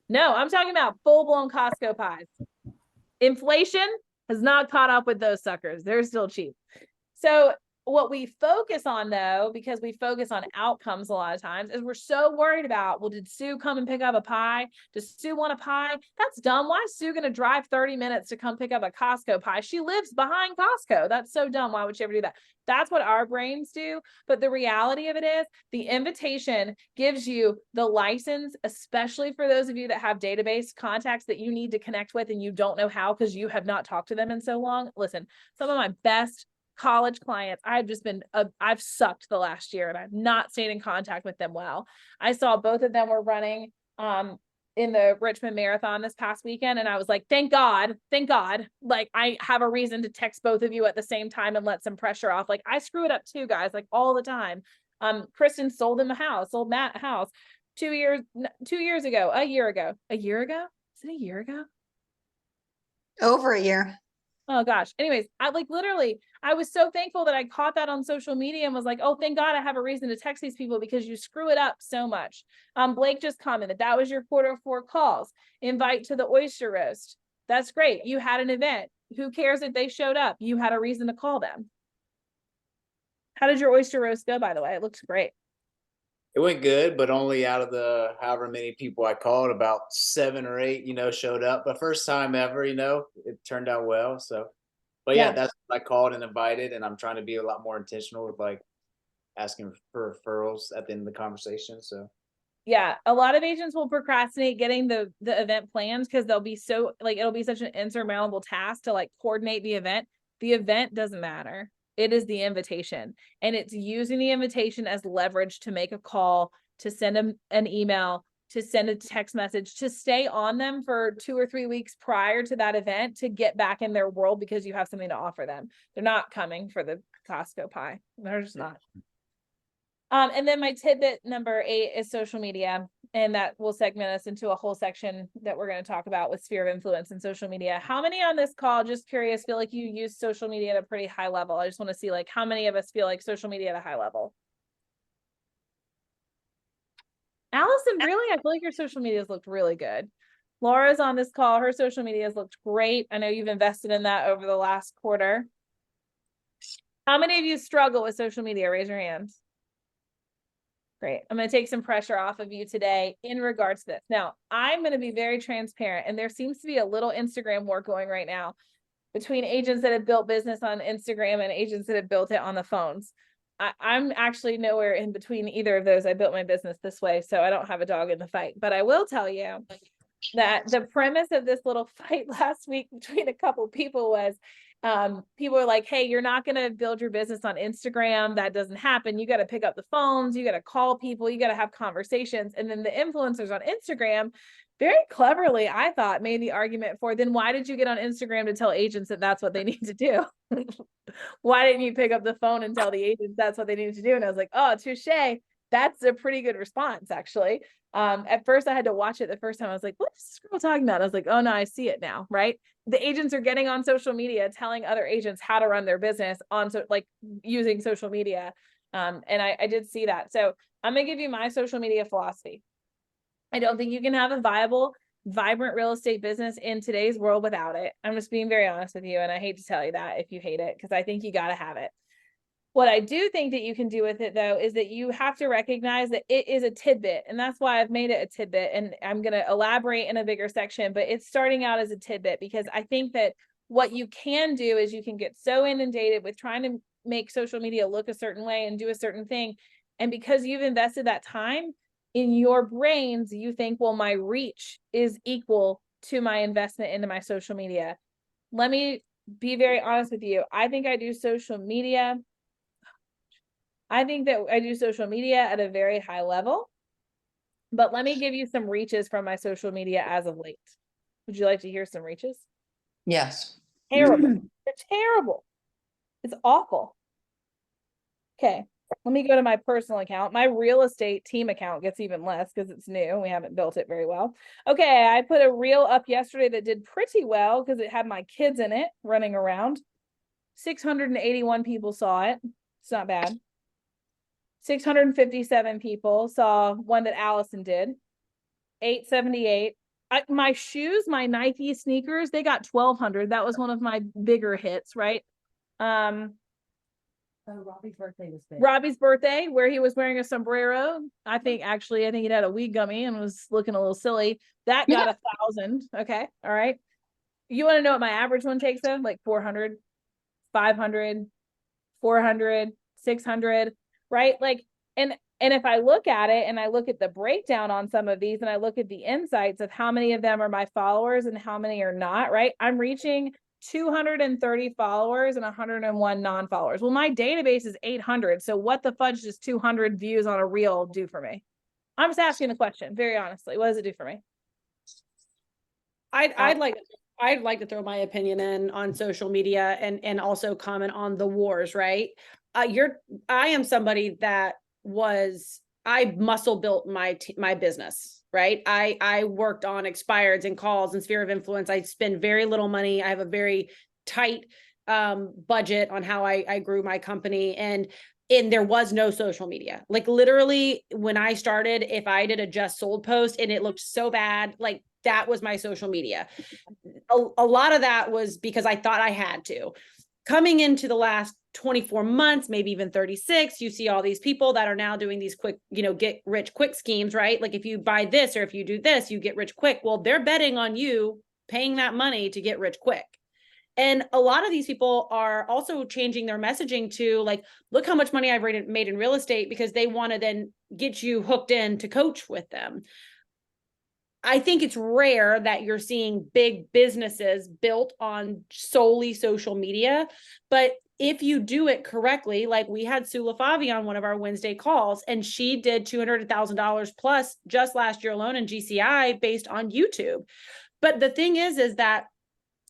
No, I'm talking about full-blown Costco pies. Inflation has not caught up with those suckers. They're still cheap. So what we focus on, though, because we focus on outcomes a lot of times, is we're so worried about, well, did Sue come and pick up a pie? Does Sue want a pie? That's dumb. Why is Sue going to drive 30 minutes to come pick up a Costco pie? She lives behind Costco. That's so dumb. Why would she ever do that? That's what our brains do. But the reality of it is the invitation gives you the license, especially for those of you that have database contacts that you need to connect with and you don't know how because you have not talked to them in so long. Listen, some of my best college clients, I've sucked the last year and I've not stayed in contact with them well. I saw both of them were running in the Richmond Marathon this past weekend, and I was like, thank God, like I have a reason to text both of you at the same time and let some pressure off. Like I screw it up too, guys, like all the time. Kristen sold Matt a house 2 years ago, a year ago. Is it a year ago? Over a year. Oh gosh. Anyways, I was so thankful that I caught that on social media and was like, oh, thank God I have a reason to text these people because you screw it up so much. Blake just commented that was your Q4 calls. Invite to the oyster roast. That's great. You had an event. Who cares if they showed up? You had a reason to call them. How did your oyster roast go, by the way? It looks great. It went good, but only out of the however many people I called, about 7 or 8, showed up. But first time ever, it turned out well. So, but yeah, that's what I called and invited, and I'm trying to be a lot more intentional with like asking for referrals at the end of the conversation. So yeah, a lot of agents will procrastinate getting the event plans because they'll be so like, it'll be such an insurmountable task to like coordinate the event. The event doesn't matter. It is the invitation, and it's using the invitation as leverage to make a call, to send them an email, to send a text message, to stay on them for 2 or 3 weeks prior to that event, to get back in their world because you have something to offer them. They're not coming for the Costco pie. They're just not. And then my tidbit number 8 is social media. And that will segment us into a whole section that we're going to talk about with sphere of influence and social media. How many on this call, just curious, feel like you use social media at a pretty high level? I just want to see like how many of us feel like social media at a high level. Allison, really? I feel like your social media has looked really good. Laura's on this call. Her social media has looked great. I know you've invested in that over the last quarter. How many of you struggle with social media? Raise your hands. Great. I'm going to take some pressure off of you today in regards to this. Now, I'm going to be very transparent, and there seems to be a little Instagram war going right now between agents that have built business on Instagram and agents that have built it on the phones. I'm actually nowhere in between either of those. I built my business this way, so I don't have a dog in the fight. But I will tell you that the premise of this little fight last week between a couple people was, people are like, hey, you're not going to build your business on Instagram. That doesn't happen. You got to pick up the phones. You got to call people. You got to have conversations. And then the influencers on Instagram very cleverly, I thought, made the argument for, then why did you get on Instagram to tell agents that that's what they need to do? Why didn't you pick up the phone and tell the agents that's what they need to do? And I was like, oh, touche. That's a pretty good response, actually. At first I had to watch it the first time. I was like, what's this girl talking about? I was like, oh no, I see it now, right? The agents are getting on social media, telling other agents how to run their business on, like using social media. And I did see that. So I'm going to give you my social media philosophy. I don't think you can have a viable, vibrant real estate business in today's world without it. I'm just being very honest with you. And I hate to tell you that if you hate it, because I think you got to have it. What I do think that you can do with it, though, is that you have to recognize that it is a tidbit. And that's why I've made it a tidbit. And I'm going to elaborate in a bigger section, but it's starting out as a tidbit, because I think that what you can do is you can get so inundated with trying to make social media look a certain way and do a certain thing. And because you've invested that time in your brains, you think, well, my reach is equal to my investment into my social media. Let me be very honest with you. I think I do social media. I think that I do social media at a very high level, but let me give you some reaches from my social media as of late. Would you like to hear some reaches? Yes. Terrible. They're terrible. It's awful. Okay. Let me go to my personal account. My real estate team account gets even less because it's new. We haven't built it very well. Okay. I put a reel up yesterday that did pretty well because it had my kids in it running around. 681 people saw it. It's not bad. 657 people saw one that Allison did. 878. My shoes, my Nike sneakers, they got 1,200. That was one of my bigger hits, right? Robbie's birthday was big. Robbie's birthday, where he was wearing a sombrero. I think he had a weed gummy and was looking a little silly. That got 1,000. Okay. All right. You want to know what my average one takes though? Like 400, 500, 400, 600, right? Like, and if I look at it and I look at the breakdown on some of these and I look at the insights of how many of them are my followers and how many are not, right? I'm reaching 230 followers and 101 non-followers. Well, my database is 800. So what the fudge does 200 views on a reel do for me? I'm just asking the question, very honestly. What does it do for me? I'd like to throw my opinion in on social media and also comment on the wars, right? I am somebody that I muscle built my business, right? I worked on expireds and calls and sphere of influence. I spend very little money. I have a very tight budget on how I grew my company, and there was no social media. Like literally when I started, if I did a just sold post and it looked so bad, like that was my social media. A lot of that was because I thought I had to. Coming into the last 24 months, maybe even 36, you see all these people that are now doing these quick, get rich quick schemes, right? Like if you buy this or if you do this, you get rich quick. Well, they're betting on you paying that money to get rich quick. And a lot of these people are also changing their messaging to like, look how much money I've made in real estate, because they want to then get you hooked in to coach with them. I think it's rare that you're seeing big businesses built on solely social media, but if you do it correctly, like we had Sue LaFavi on one of our Wednesday calls, and she did $200,000 plus just last year alone in GCI based on YouTube. But the thing is that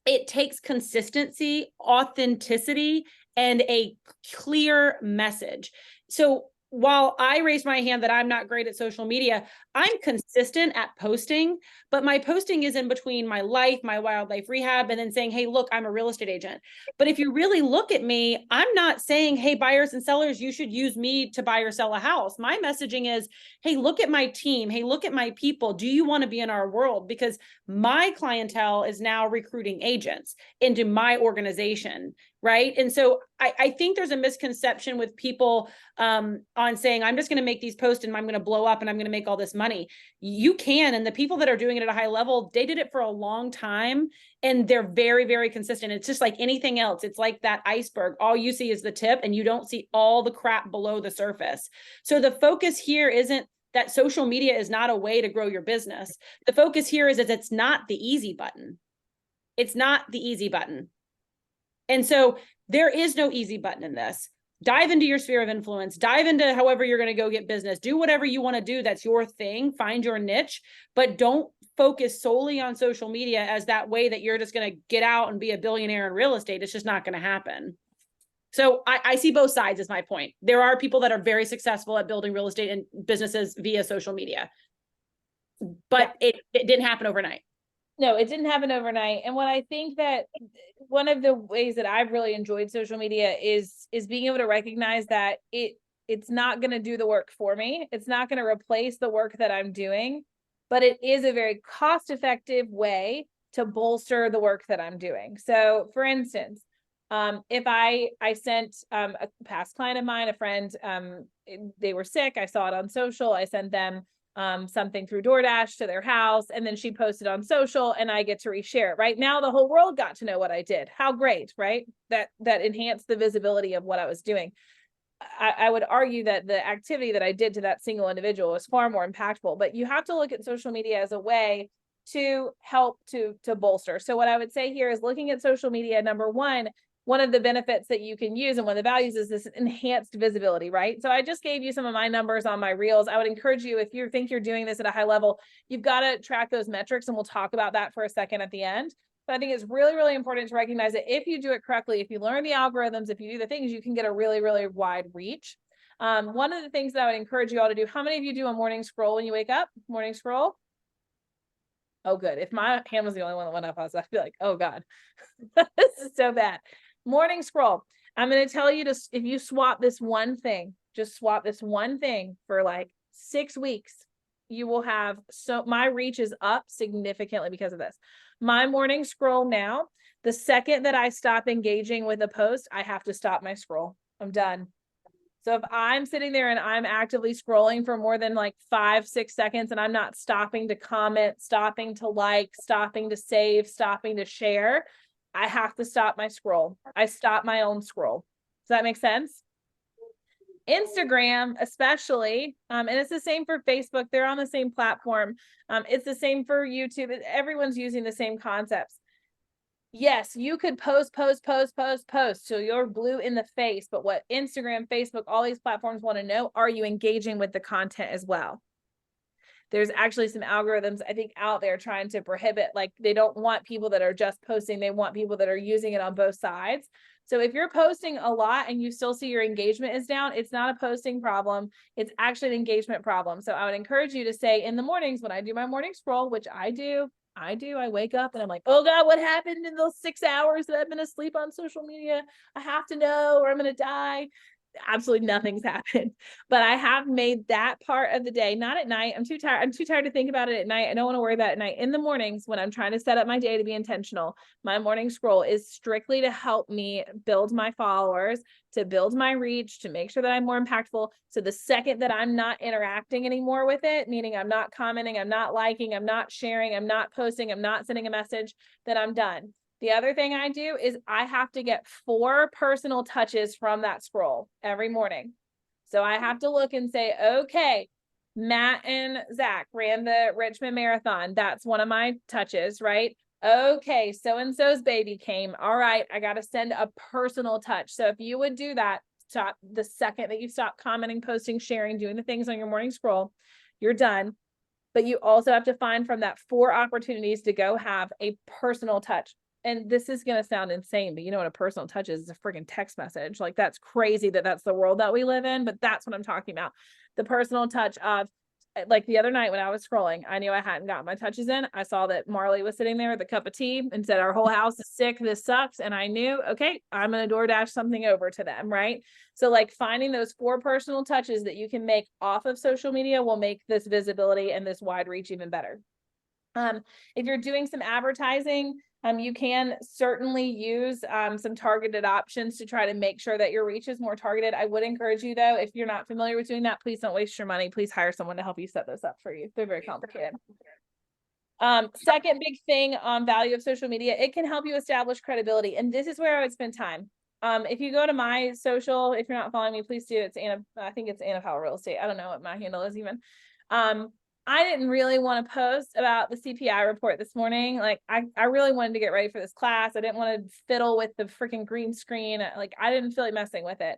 it takes consistency, authenticity, and a clear message. So while I raised my hand that I'm not great at social media, I'm consistent at posting, but my posting is in between my life, my wildlife rehab, and then saying, hey, look, I'm a real estate agent. But if you really look at me, I'm not saying, hey, buyers and sellers, you should use me to buy or sell a house. My messaging is, hey, look at my team. Hey, look at my people. Do you want to be in our world? Because my clientele is now recruiting agents into my organization, right? And so I think there's a misconception with people on saying, I'm just going to make these posts and I'm going to blow up and I'm going to make all this money. You can, and the people that are doing it at a high level, they did it for a long time and they're very, very consistent. It's just like anything else. It's like that iceberg. All you see is the tip and you don't see all the crap below the surface. So the focus here isn't that social media is not a way to grow your business. The focus here is that it's not the easy button. It's not the easy button. And so there is no easy button in this. Dive into your sphere of influence, dive into however you're going to go get business, do whatever you want to do. That's your thing. Find your niche, but don't focus solely on social media as that way that you're just going to get out and be a billionaire in real estate. It's just not going to happen. So I see both sides is my point. There are people that are very successful at building real estate and businesses via social media, but it didn't happen overnight. No, it didn't happen overnight. And what I think that one of the ways that I've really enjoyed social media is being able to recognize that it's not going to do the work for me. It's not going to replace the work that I'm doing, but it is a very cost-effective way to bolster the work that I'm doing. So for instance, if I sent a past client of mine, a friend, they were sick, I saw it on social, I sent them something through DoorDash to their house, and then she posted on social and I get to reshare it. Right now, the whole world got to know what I did. How great, right? That enhanced the visibility of what I was doing. I would argue that the activity that I did to that single individual was far more impactful, but you have to look at social media as a way to help to bolster. So what I would say here is looking at social media, number one of the benefits that you can use and one of the values is this enhanced visibility, right? So I just gave you some of my numbers on my reels. I would encourage you, if you think you're doing this at a high level, you've got to track those metrics, and we'll talk about that for a second at the end. But I think it's really, really important to recognize that if you do it correctly, if you learn the algorithms, if you do the things, you can get a really, really wide reach. One of the things that I would encourage you all to do, how many of you do a morning scroll when you wake up? Morning scroll? Oh, good. If my hand was the only one that went up, I'd be like, oh God, this is so bad. Morning scroll. I'm going to tell you to, if you swap this one thing, just swap this one thing for like 6 weeks, you will have, so my reach is up significantly because of this. My morning scroll now, the second that I stop engaging with a post, I have to stop my scroll. I'm done. So if I'm sitting there and I'm actively scrolling for more than like 5-6 seconds and I'm not stopping to comment, stopping to like, stopping to save, stopping to share, I have to stop my scroll. I stop my own scroll. Does that make sense? Instagram, especially, and it's the same for Facebook. They're on the same platform. It's the same for YouTube. Everyone's using the same concepts. Yes, you could post. So you're blue in the face. But what Instagram, Facebook, all these platforms want to know, are you engaging with the content as well? There's actually some algorithms, I think, out there trying to prohibit, like they don't want people that are just posting. They want people that are using it on both sides. So if you're posting a lot and you still see your engagement is down, it's not a posting problem. It's actually an engagement problem. So I would encourage you to say in the mornings when I do my morning scroll, which I do, I wake up and I'm like, oh God, what happened in those 6 hours that I've been asleep on social media? I have to know or I'm going to die. Absolutely nothing's happened, but I have made that part of the day, not at night. I'm too tired to think about it at night. I don't want to worry about it at night. In the mornings, when I'm trying to set up my day to be intentional, my morning scroll is strictly to help me build my followers, to build my reach, to make sure that I'm more impactful. So the second that I'm not interacting anymore with it, meaning I'm not commenting, I'm not liking, I'm not sharing, I'm not posting, I'm not sending a message, then I'm done. The other thing I do is I have to get 4 personal touches from that scroll every morning. So I have to look and say, okay, Matt and Zach ran the Richmond Marathon. That's one of my touches, right? Okay, so-and-so's baby came. All right, I got to send a personal touch. So if you would do that, stop the second that you stop commenting, posting, sharing, doing the things on your morning scroll, you're done. But you also have to find from that 4 opportunities to go have a personal touch. And this is going to sound insane, but you know what a personal touch is? It's a freaking text message. Like, that's crazy that that's the world that we live in, but that's what I'm talking about. The personal touch of, like, the other night when I was scrolling, I knew I hadn't got my touches in. I saw that Marley was sitting there with a cup of tea and said, our whole house is sick. This sucks. And I knew, okay, I'm going to DoorDash something over to them. Right. So like finding those 4 personal touches that you can make off of social media will make this visibility and this wide reach even better. If you're doing some advertising, you can certainly use some targeted options to try to make sure that your reach is more targeted. I would encourage you though, if you're not familiar with doing that, please don't waste your money. Please hire someone to help you set those up for you. They're very complicated. Second big thing on value of social media, it can help you establish credibility. And this is where I would spend time. If you go to my social, if you're not following me, please do. It's Anna, I think it's Anna Powell Real Estate. I don't know what my handle is even. I didn't really want to post about the CPI report this morning. Like I really wanted to get ready for this class. I didn't want to fiddle with the freaking green screen. Like I didn't feel like messing with it.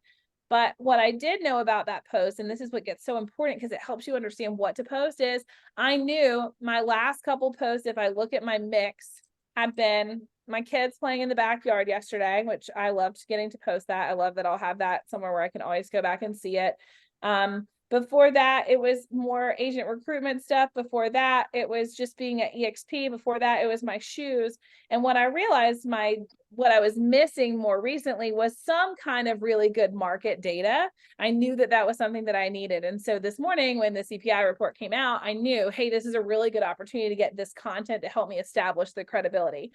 But what I did know about that post, and this is what gets so important because it helps you understand what to post, is I knew my last couple posts, if I look at my mix, have been my kids playing in the backyard yesterday, which I loved getting to post that. I love that I'll have that somewhere where I can always go back and see it. Before that, it was more agent recruitment stuff. Before that, it was just being at EXP. Before that, it was my shoes. And what I realized what I was missing more recently was some kind of really good market data. I knew that that was something that I needed. And so this morning when the CPI report came out, I knew, hey, this is a really good opportunity to get this content to help me establish the credibility.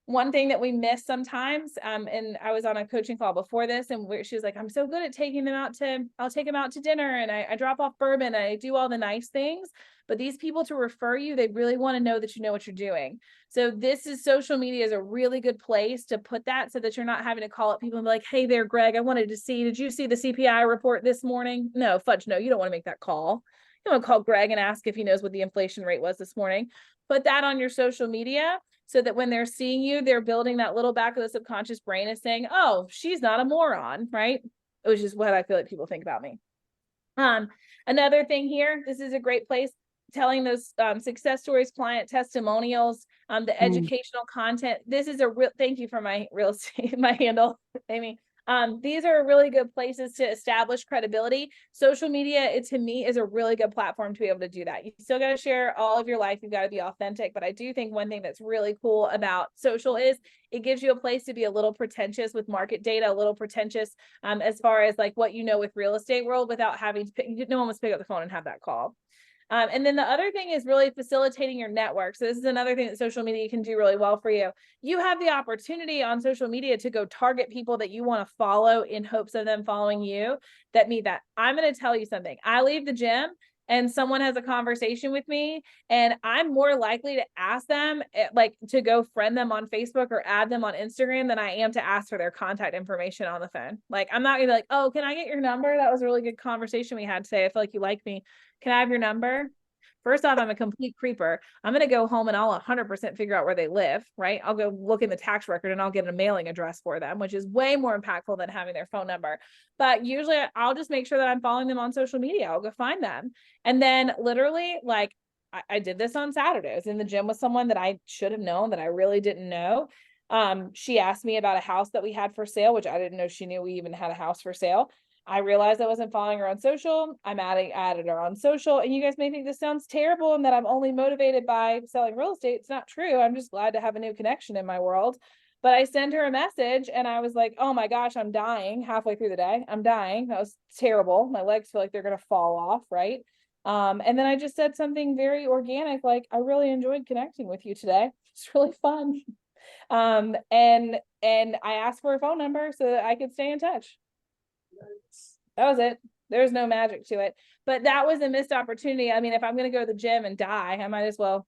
One thing that we miss sometimes, and I was on a coaching call before this, and she was like, I'm so good at taking them out I'll take them out to dinner, and I drop off bourbon, and I do all the nice things, but these people to refer you, they really want to know that you know what you're doing. So social media is a really good place to put that so that you're not having to call up people and be like, hey there, Greg, I wanted to see, did you see the CPI report this morning? No, fudge, no, you don't want to make that call. You want to call Greg and ask if he knows what the inflation rate was this morning. Put that on your social media so that when they're seeing you, they're building that little back of the subconscious brain is saying, oh, she's not a moron, right? Which is what I feel like people think about me. Another thing here, this is a great place, telling those success stories, client testimonials, the educational content. This is a real, thank you for my real estate, my handle, Amy. These are really good places to establish credibility. Social media, to me, is a really good platform to be able to do that. You still got to share all of your life. You've got to be authentic. But I do think one thing that's really cool about social is it gives you a place to be a little pretentious with market data, a little pretentious as far as like what you know with real estate world without having to no one wants to pick up the phone and have that call. And then the other thing is really facilitating your network. So this is another thing that social media can do really well for you. You have the opportunity on social media to go target people that you want to follow in hopes of them following you that meet that. I'm going to tell you something. I leave the gym and someone has a conversation with me, and I'm more likely to ask them like to go friend them on Facebook or add them on Instagram than I am to ask for their contact information on the phone. Like, I'm not gonna be like, oh, can I get your number? That was a really good conversation we had today. I feel like you like me. Can I have your number? First off, I'm a complete creeper. I'm going to go home and I'll 100% figure out where they live, right? I'll go look in the tax record and I'll get a mailing address for them, which is way more impactful than having their phone number. But usually I'll just make sure that I'm following them on social media. I'll go find them. And then literally, like, I did this on Saturday. I was in the gym with someone that I should have known that I really didn't know. She asked me about a house that we had for sale, which I didn't know she knew we even had a house for sale. I realized I wasn't following her on social. I'm added her on social. And you guys may think this sounds terrible and that I'm only motivated by selling real estate. It's not true. I'm just glad to have a new connection in my world. But I sent her a message and I was like, oh my gosh, I'm dying halfway through the day. I'm dying. That was terrible. My legs feel like they're going to fall off, right? And then I just said something very organic, like, I really enjoyed connecting with you today. It's really fun. And I asked for her phone number so that I could stay in touch. That was it. There's no magic to it. But that was a missed opportunity. I mean, if I'm going to go to the gym and die, I might as well,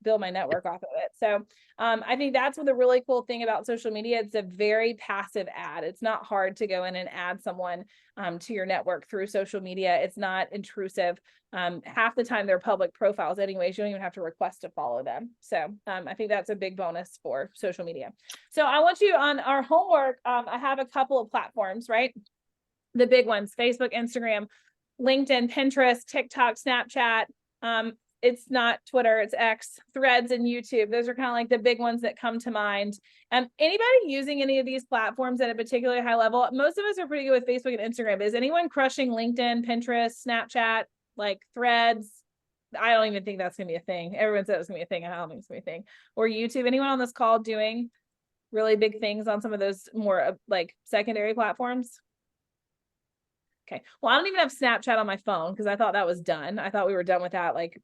build my network off of it. So I think that's what the really cool thing about social media. It's a very passive ad. It's not hard to go in and add someone to your network through social media. It's not intrusive. Half the time they're public profiles anyways. You don't even have to request to follow them. So I think that's a big bonus for social media. So I want you on our homework. I have a couple of platforms, right? The big ones: Facebook, Instagram, LinkedIn, Pinterest, TikTok, Snapchat. It's not Twitter, it's X, Threads, and YouTube. Those are kind of like the big ones that come to mind. Anybody using any of these platforms at a particularly high level? Most of us are pretty good with Facebook and Instagram. Is anyone crushing LinkedIn, Pinterest, Snapchat, like Threads? I don't even think that's gonna be a thing. Everyone says it's gonna be a thing. I don't think it's gonna be a thing. Or YouTube. Anyone on this call doing really big things on some of those more like secondary platforms? Okay. Well, I don't even have Snapchat on my phone because I thought that was done. I thought we were done with that like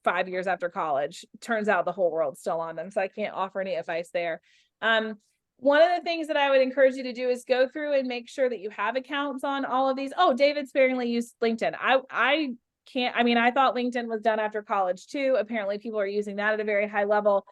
5 years after college. Turns out the whole world's still on them. So I can't offer any advice there. One of the things that I would encourage you to do is go through and make sure that you have accounts on all of these. Oh, David sparingly used LinkedIn. I can't, I mean, I thought LinkedIn was done after college too. Apparently people are using that at a very high level.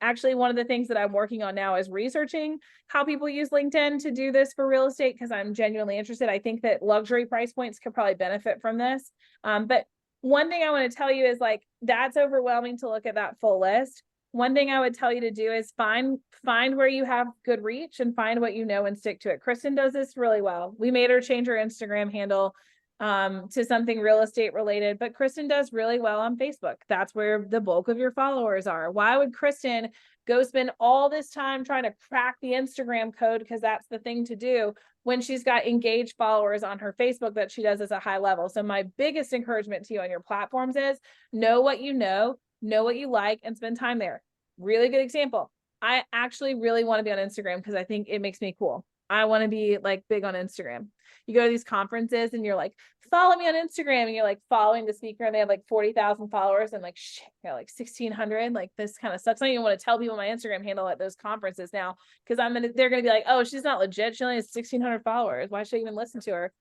Actually, one of the things that I'm working on now is researching how people use LinkedIn to do this for real estate, because I'm genuinely interested. I think that luxury price points could probably benefit from this. But one thing I want to tell you is like, that's overwhelming to look at that full list. One thing I would tell you to do is find where you have good reach and find what you know and stick to it. Kristen does this really well. We made her change her Instagram handle to something real estate related, but Kristen does really well on Facebook. That's where the bulk of your followers are. Why would Kristen go spend all this time trying to crack the Instagram code, because that's the thing to do, when she's got engaged followers on her Facebook that she does at a high level? So my biggest encouragement to you on your platforms is know what you know what you like, and spend time there. Really good example. I actually really want to be on Instagram because I think it makes me cool. I want to be like big on Instagram. You go to these conferences and you're like, follow me on Instagram, and you're like following the speaker and they have like 40,000 followers and like, shit, you're like 1,600. Like, this kind of sucks. I don't even want to tell people my Instagram handle at those conferences now, because they're going to be like, oh, she's not legit. She only has 1,600 followers. Why should I even listen to her?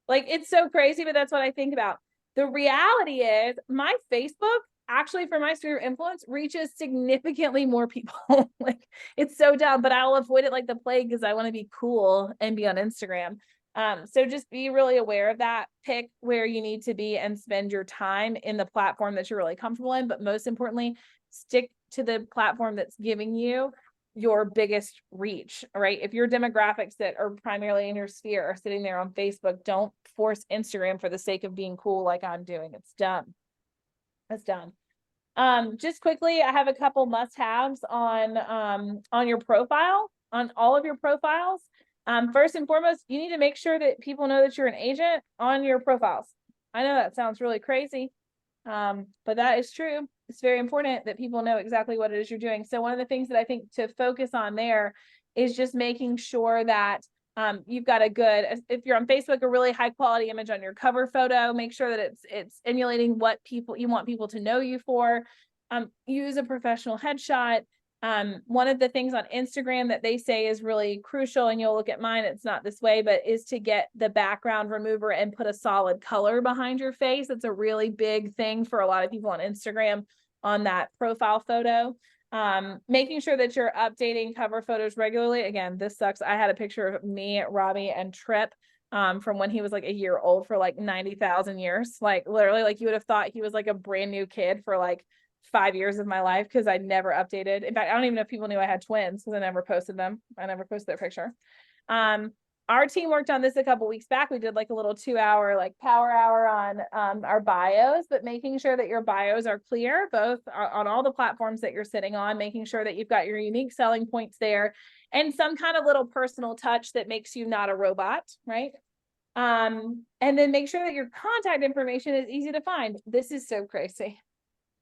Like, it's so crazy, but that's what I think about. The reality is my Facebook, actually, for my sphere of influence, reaches significantly more people. Like, it's so dumb, but I'll avoid it like the plague because I want to be cool and be on Instagram. So just be really aware of that. Pick where you need to be and spend your time in the platform that you're really comfortable in. But most importantly, stick to the platform that's giving you your biggest reach, right? If your demographics that are primarily in your sphere are sitting there on Facebook, don't force Instagram for the sake of being cool like I'm doing. It's dumb. That's done. Just quickly, I have a couple must-haves on your profile, on all of your profiles. First and foremost, you need to make sure that people know that you're an agent on your profiles. I know that sounds really crazy, but that is true. It's very important that people know exactly what it is you're doing. So one of the things that I think to focus on there is just making sure that you've got a good, if you're on Facebook, a really high quality image on your cover photo. Make sure that it's emulating what people you want people to know you for. Use a professional headshot. One of the things on Instagram that they say is really crucial, and you'll look at mine, it's not this way, but is to get the background remover and put a solid color behind your face. It's a really big thing for a lot of people on Instagram on that profile photo. Making sure that you're updating cover photos regularly. Again, this sucks. I had a picture of me, Robbie, and Trip from when he was like a year old for like 90,000 years. Like, literally, like, you would have thought he was like a brand new kid for like 5 years of my life, because I never updated. In fact, I don't even know if people knew I had twins, because I never posted them. I never posted their picture. Our team worked on this a couple weeks back. We did like a little 2-hour like power hour on our bios, but making sure that your bios are clear, both on all the platforms that you're sitting on, making sure that you've got your unique selling points there and some kind of little personal touch that makes you not a robot, right? And then make sure that your contact information is easy to find. This is so crazy.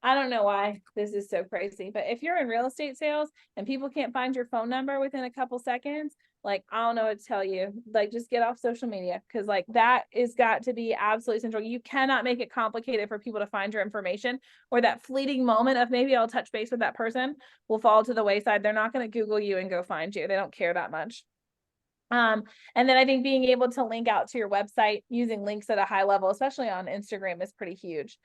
I don't know why this is so crazy, but if you're in real estate sales and people can't find your phone number within a couple seconds, like, I don't know what to tell you. Like, just get off social media, because like that is got to be absolutely central. You cannot make it complicated for people to find your information, or that fleeting moment of maybe I'll touch base with that person will fall to the wayside. They're not going to Google you and go find you. They don't care that much. And then I think being able to link out to your website using links at a high level, especially on Instagram, is pretty huge.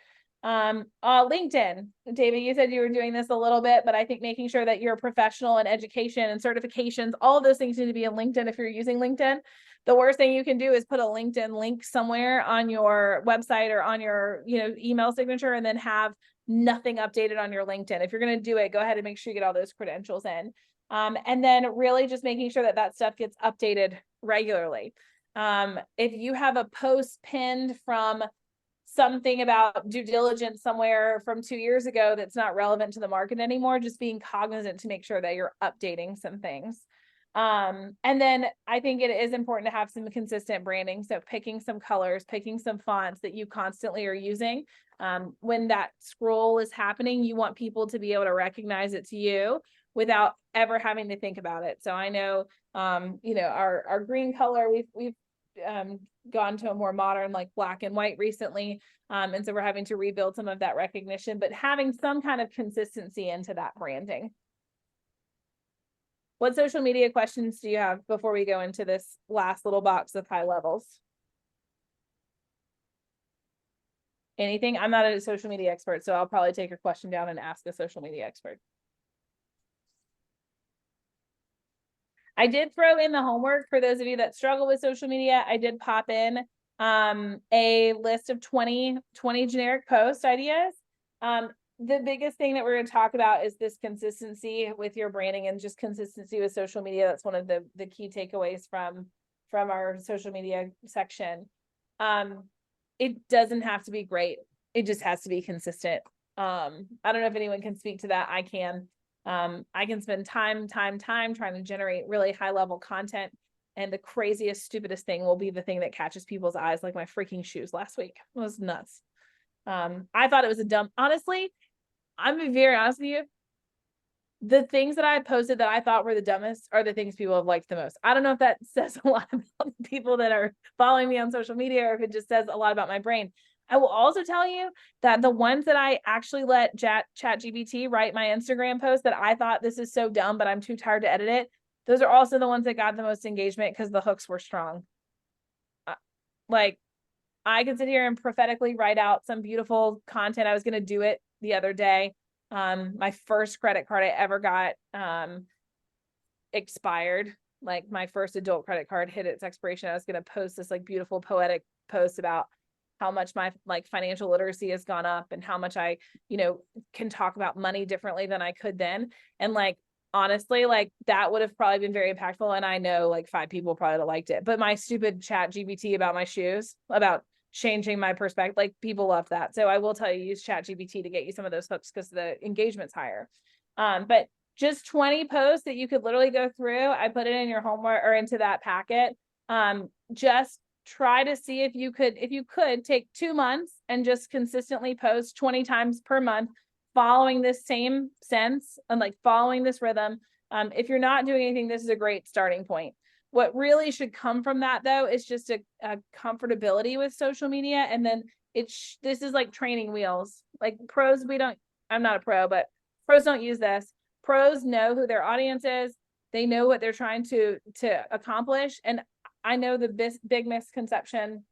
LinkedIn, David, you said you were doing this a little bit, but I think making sure that you're professional in education and certifications, all of those things need to be in LinkedIn. If you're using LinkedIn, the worst thing you can do is put a LinkedIn link somewhere on your website or on your, email signature, and then have nothing updated on your LinkedIn. If you're going to do it, go ahead and make sure you get all those credentials in. And then really just making sure that that stuff gets updated regularly. If you have a post pinned from something about due diligence somewhere from 2 years ago that's not relevant to the market anymore, just being cognizant to make sure that you're updating some things. And then I think it is important to have some consistent branding. So picking some colors, picking some fonts that you constantly are using. When that scroll is happening, you want people to be able to recognize it's you without ever having to think about it. So I know, our green color, we've gone to a more modern, like black and white recently. And so we're having to rebuild some of that recognition, but having some kind of consistency into that branding. What social media questions do you have before we go into this last little box of high levels? Anything? I'm not a social media expert, so I'll probably take your question down and ask a social media expert. I did throw in the homework for those of you that struggle with social media. I did pop in a list of 20 generic post ideas. The biggest thing that we're going to talk about is this consistency with your branding and just consistency with social media. That's one of the key takeaways from our social media section. It doesn't have to be great. It just has to be consistent. I don't know if anyone can speak to that. I can. I can spend time trying to generate really high level content, and the craziest, stupidest thing will be the thing that catches people's eyes, like my freaking shoes last week. It was nuts. I thought it was a dumb, honestly, I'm gonna be very honest with you. The things that I posted that I thought were the dumbest are the things people have liked the most. I don't know if that says a lot about the people that are following me on social media, or if it just says a lot about my brain. I will also tell you that the ones that I actually let ChatGPT write my Instagram post that I thought this is so dumb, but I'm too tired to edit it, those are also the ones that got the most engagement because the hooks were strong. Like, I could sit here and prophetically write out some beautiful content. I was going to do it the other day. My first credit card I ever got expired. Like, my first adult credit card hit its expiration. I was going to post this like beautiful poetic post about how much my financial literacy has gone up and how much I, can talk about money differently than I could then. And honestly, that would have probably been very impactful. And I know 5 people probably would have liked it, but my stupid ChatGPT about my shoes, about changing my perspective, people love that. So I will tell you, use ChatGPT to get you some of those hooks because the engagement's higher. But just 20 posts that you could literally go through. I put it in your homework or into that packet. Just try to see if you could take 2 months and just consistently post 20 times per month, following this same sense and following this rhythm. If you're not doing anything, this is a great starting point. What really should come from that, though, is just a comfortability with social media. And then this is like training wheels. Pros, I'm not a pro, but pros don't use this. Pros know who their audience is. They know what they're trying to accomplish. And I know the big misconception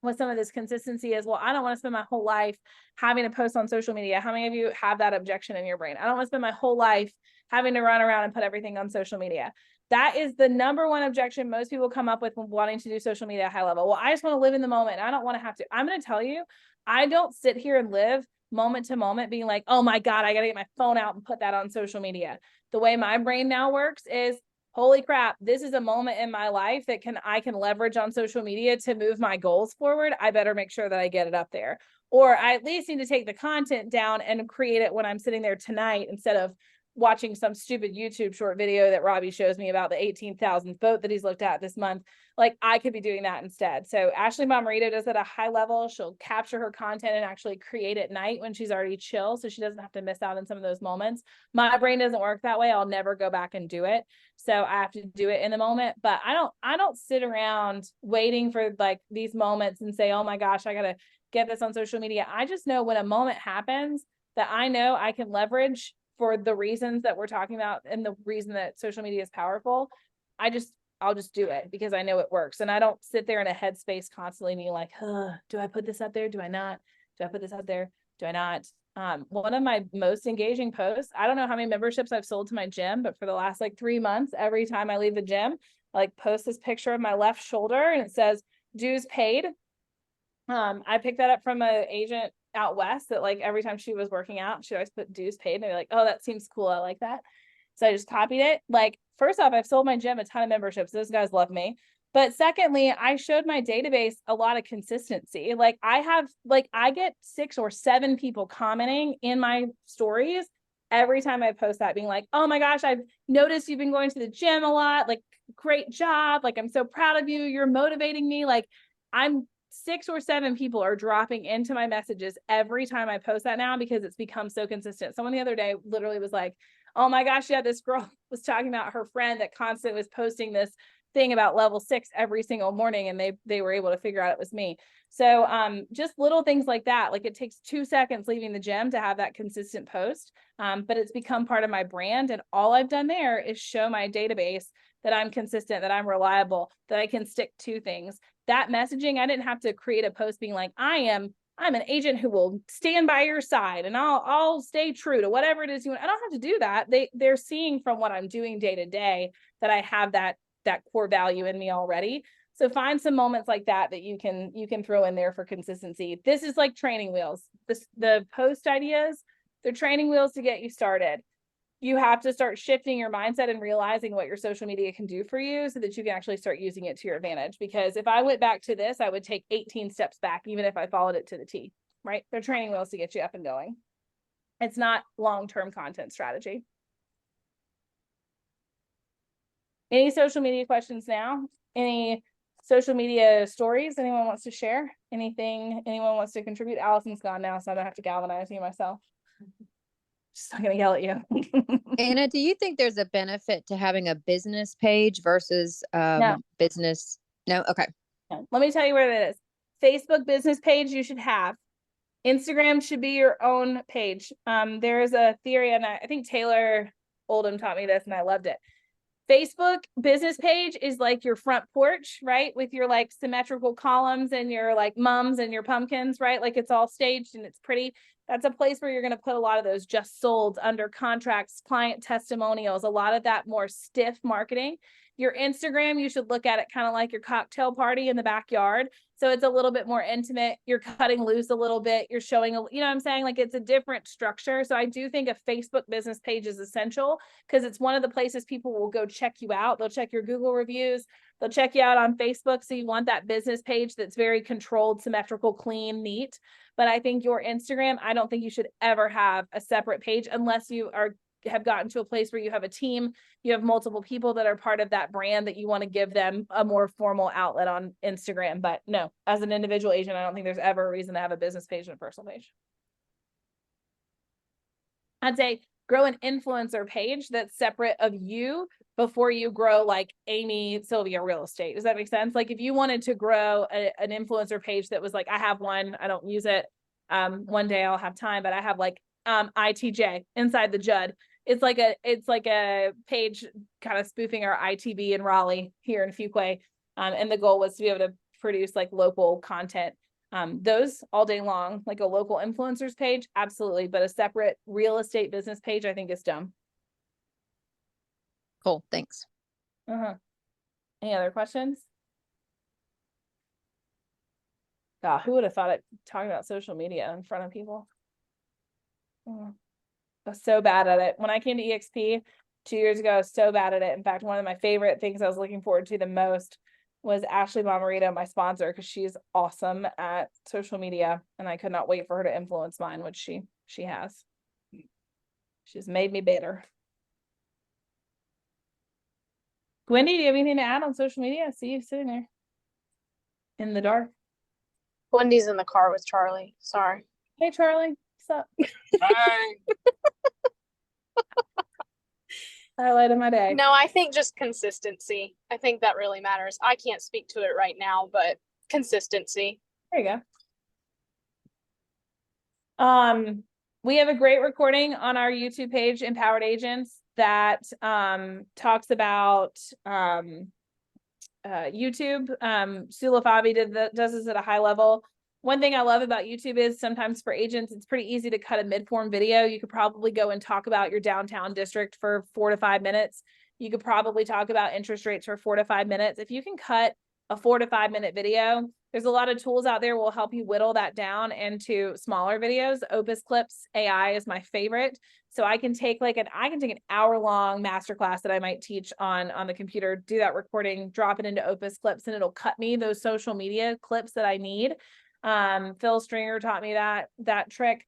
with some of this consistency is, well, I don't want to spend my whole life having to post on social media. How many of you have that objection in your brain? I don't want to spend my whole life having to run around and put everything on social media. That is the number one objection most people come up with when wanting to do social media at a high level. Well, I just want to live in the moment. I don't want to have to. I'm going to tell you, I don't sit here and live moment to moment being like, oh my God, I got to get my phone out and put that on social media. The way my brain now works is, holy crap, this is a moment in my life that I can leverage on social media to move my goals forward. I better make sure that I get it up there. Or I at least need to take the content down and create it when I'm sitting there tonight, instead of watching some stupid YouTube short video that Robbie shows me about the 18,000th boat that he's looked at this month. I could be doing that instead. So Ashley Bomarito does it at a high level. She'll capture her content and actually create at night when she's already chill, so she doesn't have to miss out on some of those moments. My brain doesn't work that way. I'll never go back and do it. So I have to do it in the moment, but I don't sit around waiting for these moments and say, oh my gosh, I got to get this on social media. I just know when a moment happens that I know I can leverage for the reasons that we're talking about and the reason that social media is powerful. I'll just do it because I know it works. And I don't sit there in a headspace constantly being like, do I put this up there? Do I not? Do I put this out there? Do I not? One of my most engaging posts, I don't know how many memberships I've sold to my gym, but for the last like 3 months, every time I leave the gym, I like post this picture of my left shoulder and it says dues paid. I picked that up from an agent out west that like every time she was working out, she always put dues paid. And they're like, oh, that seems cool. I like that. So I just copied it. Like, first off, I've sold my gym a ton of memberships. Those guys love me. But secondly, I showed my database a lot of consistency. Like I get 6 or 7 people commenting in my stories every time I post that, being like, oh my gosh, I've noticed you've been going to the gym a lot. Like, great job. Like, I'm so proud of you. You're motivating me. Like, 6 or 7 people are dropping into my messages every time I post that now because it's become so consistent. Someone the other day literally was like, oh my gosh, yeah, this girl was talking about her friend that constantly was posting this thing about level 6 every single morning, and they were able to figure out it was me. So just little things like that. Like, it takes 2 seconds leaving the gym to have that consistent post, but it's become part of my brand. And all I've done there is show my database that I'm consistent, that I'm reliable, that I can stick to things. That messaging, I didn't have to create a post being like, I'm an agent who will stand by your side and I'll stay true to whatever it is you want. I don't have to do that. They're seeing from what I'm doing day to day that I have that core value in me already. So find some moments like that you can throw in there for consistency. This is like training wheels. The post ideas, they're training wheels to get you started. You have to start shifting your mindset and realizing what your social media can do for you so that you can actually start using it to your advantage. Because if I went back to this, I would take 18 steps back, even if I followed it to the T, right? They're training wheels to get you up and going. It's not long-term content strategy. Any social media questions now? Any social media stories anyone wants to share? Anything anyone wants to contribute? Allison's gone now, so I don't have to galvanize you myself. Just not gonna yell at you. Anna, do you think there's a benefit to having a business page versus No. business? No. Okay. Let me tell you what it is. Facebook business page you should have. Instagram should be your own page. There is a theory, and I think Taylor Oldham taught me this, and I loved it. Facebook business page is like your front porch, right? With your like symmetrical columns and your like mums and your pumpkins, right? Like, it's all staged and it's pretty. That's a place where you're going to put a lot of those just sold, under contracts, client testimonials, a lot of that more stiff marketing. Your Instagram, you should look at it kind of like your cocktail party in the backyard. So it's a little bit more intimate. You're cutting loose a little bit. You're showing, you know what I'm saying? Like, it's a different structure. So I do think a Facebook business page is essential because it's one of the places people will go check you out. They'll check your Google reviews. They'll check you out on Facebook. So you want that business page that's very controlled, symmetrical, clean, neat. But I think your Instagram, I don't think you should ever have a separate page unless you have gotten to a place where you have a team, you have multiple people that are part of that brand that you want to give them a more formal outlet on Instagram. But no, as an individual agent, I don't think there's ever a reason to have a business page and a personal page. I'd say grow an influencer page that's separate of you before you grow like Amy Sylvia Real Estate. Does that make sense? Like, if you wanted to grow an influencer page that was like, I have one, I don't use it. One day I'll have time, but I have like ITJ inside the Judd. It's like a page kind of spoofing our ITB in Raleigh here in Fuquay. And the goal was to be able to produce like local content. Those all day long, like a local influencers page, absolutely. But a separate real estate business page, I think, is dumb. Cool. Thanks. Any other questions? God, who would have thought it talking about social media in front of people? I was so bad at it. When I came to EXP 2 years ago, I was so bad at it. In fact, one of my favorite things I was looking forward to the most was Ashley Bomarito, my sponsor, because she's awesome at social media, and I could not wait for her to influence mine, which she has. She's made me better. Wendy, do you have anything to add on social media? I see you sitting there in the dark. Wendy's in the car with Charlie. Sorry. Hey, Charlie. What's up? Hi. Highlight of my day. No, I think just consistency. I think that really matters. I can't speak to it right now, but consistency. There you go. We have a great recording on our YouTube page, Empowered Agents, that talks about YouTube. Sula Fabi does this at a high level. One thing I love about YouTube is sometimes for agents, it's pretty easy to cut a mid-form video. You could probably go and talk about your downtown district for 4 to 5 minutes. You could probably talk about interest rates for 4 to 5 minutes. If you can cut a 4 to 5 minute video, there's a lot of tools out there will help you whittle that down into smaller videos. Opus Clips AI is my favorite. So I can take an hour-long masterclass that I might teach on the computer, do that recording, drop it into Opus Clips, and it'll cut me those social media clips that I need. Phil Stringer taught me that trick.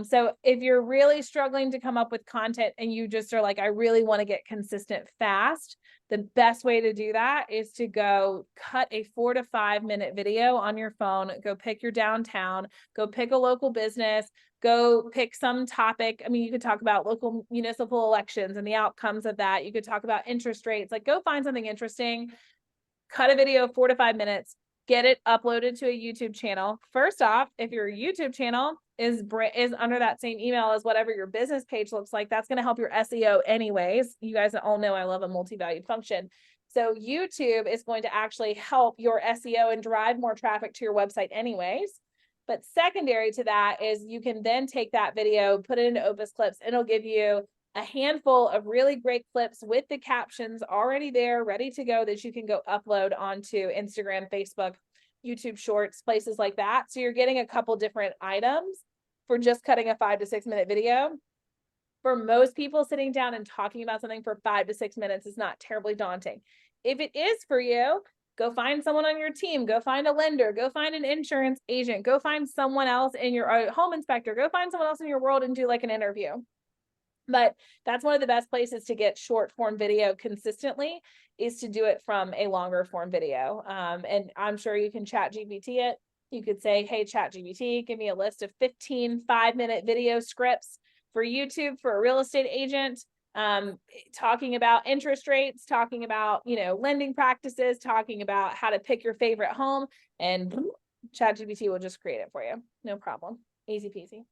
So if you're really struggling to come up with content and you just are like, I really want to get consistent fast, the best way to do that is to go cut a 4 to 5 minute video on your phone, go pick your downtown, go pick a local business, go pick some topic. I mean, you could talk about local municipal elections and the outcomes of that. You could talk about interest rates, like go find something interesting, cut a video 4 to 5 minutes, get it uploaded to a YouTube channel. First off, if your YouTube channel is under that same email as whatever your business page looks like, that's going to help your SEO anyways. You guys all know I love a multi-valued function. So YouTube is going to actually help your SEO and drive more traffic to your website anyways. But secondary to that is you can then take that video, put it into Opus Clips, and it'll give you a handful of really great clips with the captions already there, ready to go, that you can go upload onto Instagram, Facebook, YouTube Shorts, places like that. So you're getting a couple different items for just cutting a 5 to 6 minute video. For most people, sitting down and talking about something for 5 to 6 minutes is not terribly daunting. If it is for you, go find someone on your team, go find a lender, go find an insurance agent, go find someone else in your home inspector, go find someone else in your world and do like an interview. But that's one of the best places to get short form video consistently, is to do it from a longer form video. And I'm sure you can chat GPT it. You could say, hey, chat GPT, give me a list of 15 5-minute video scripts for YouTube for a real estate agent, talking about interest rates, talking about, lending practices, talking about how to pick your favorite home, and chat GPT will just create it for you. No problem. Easy peasy.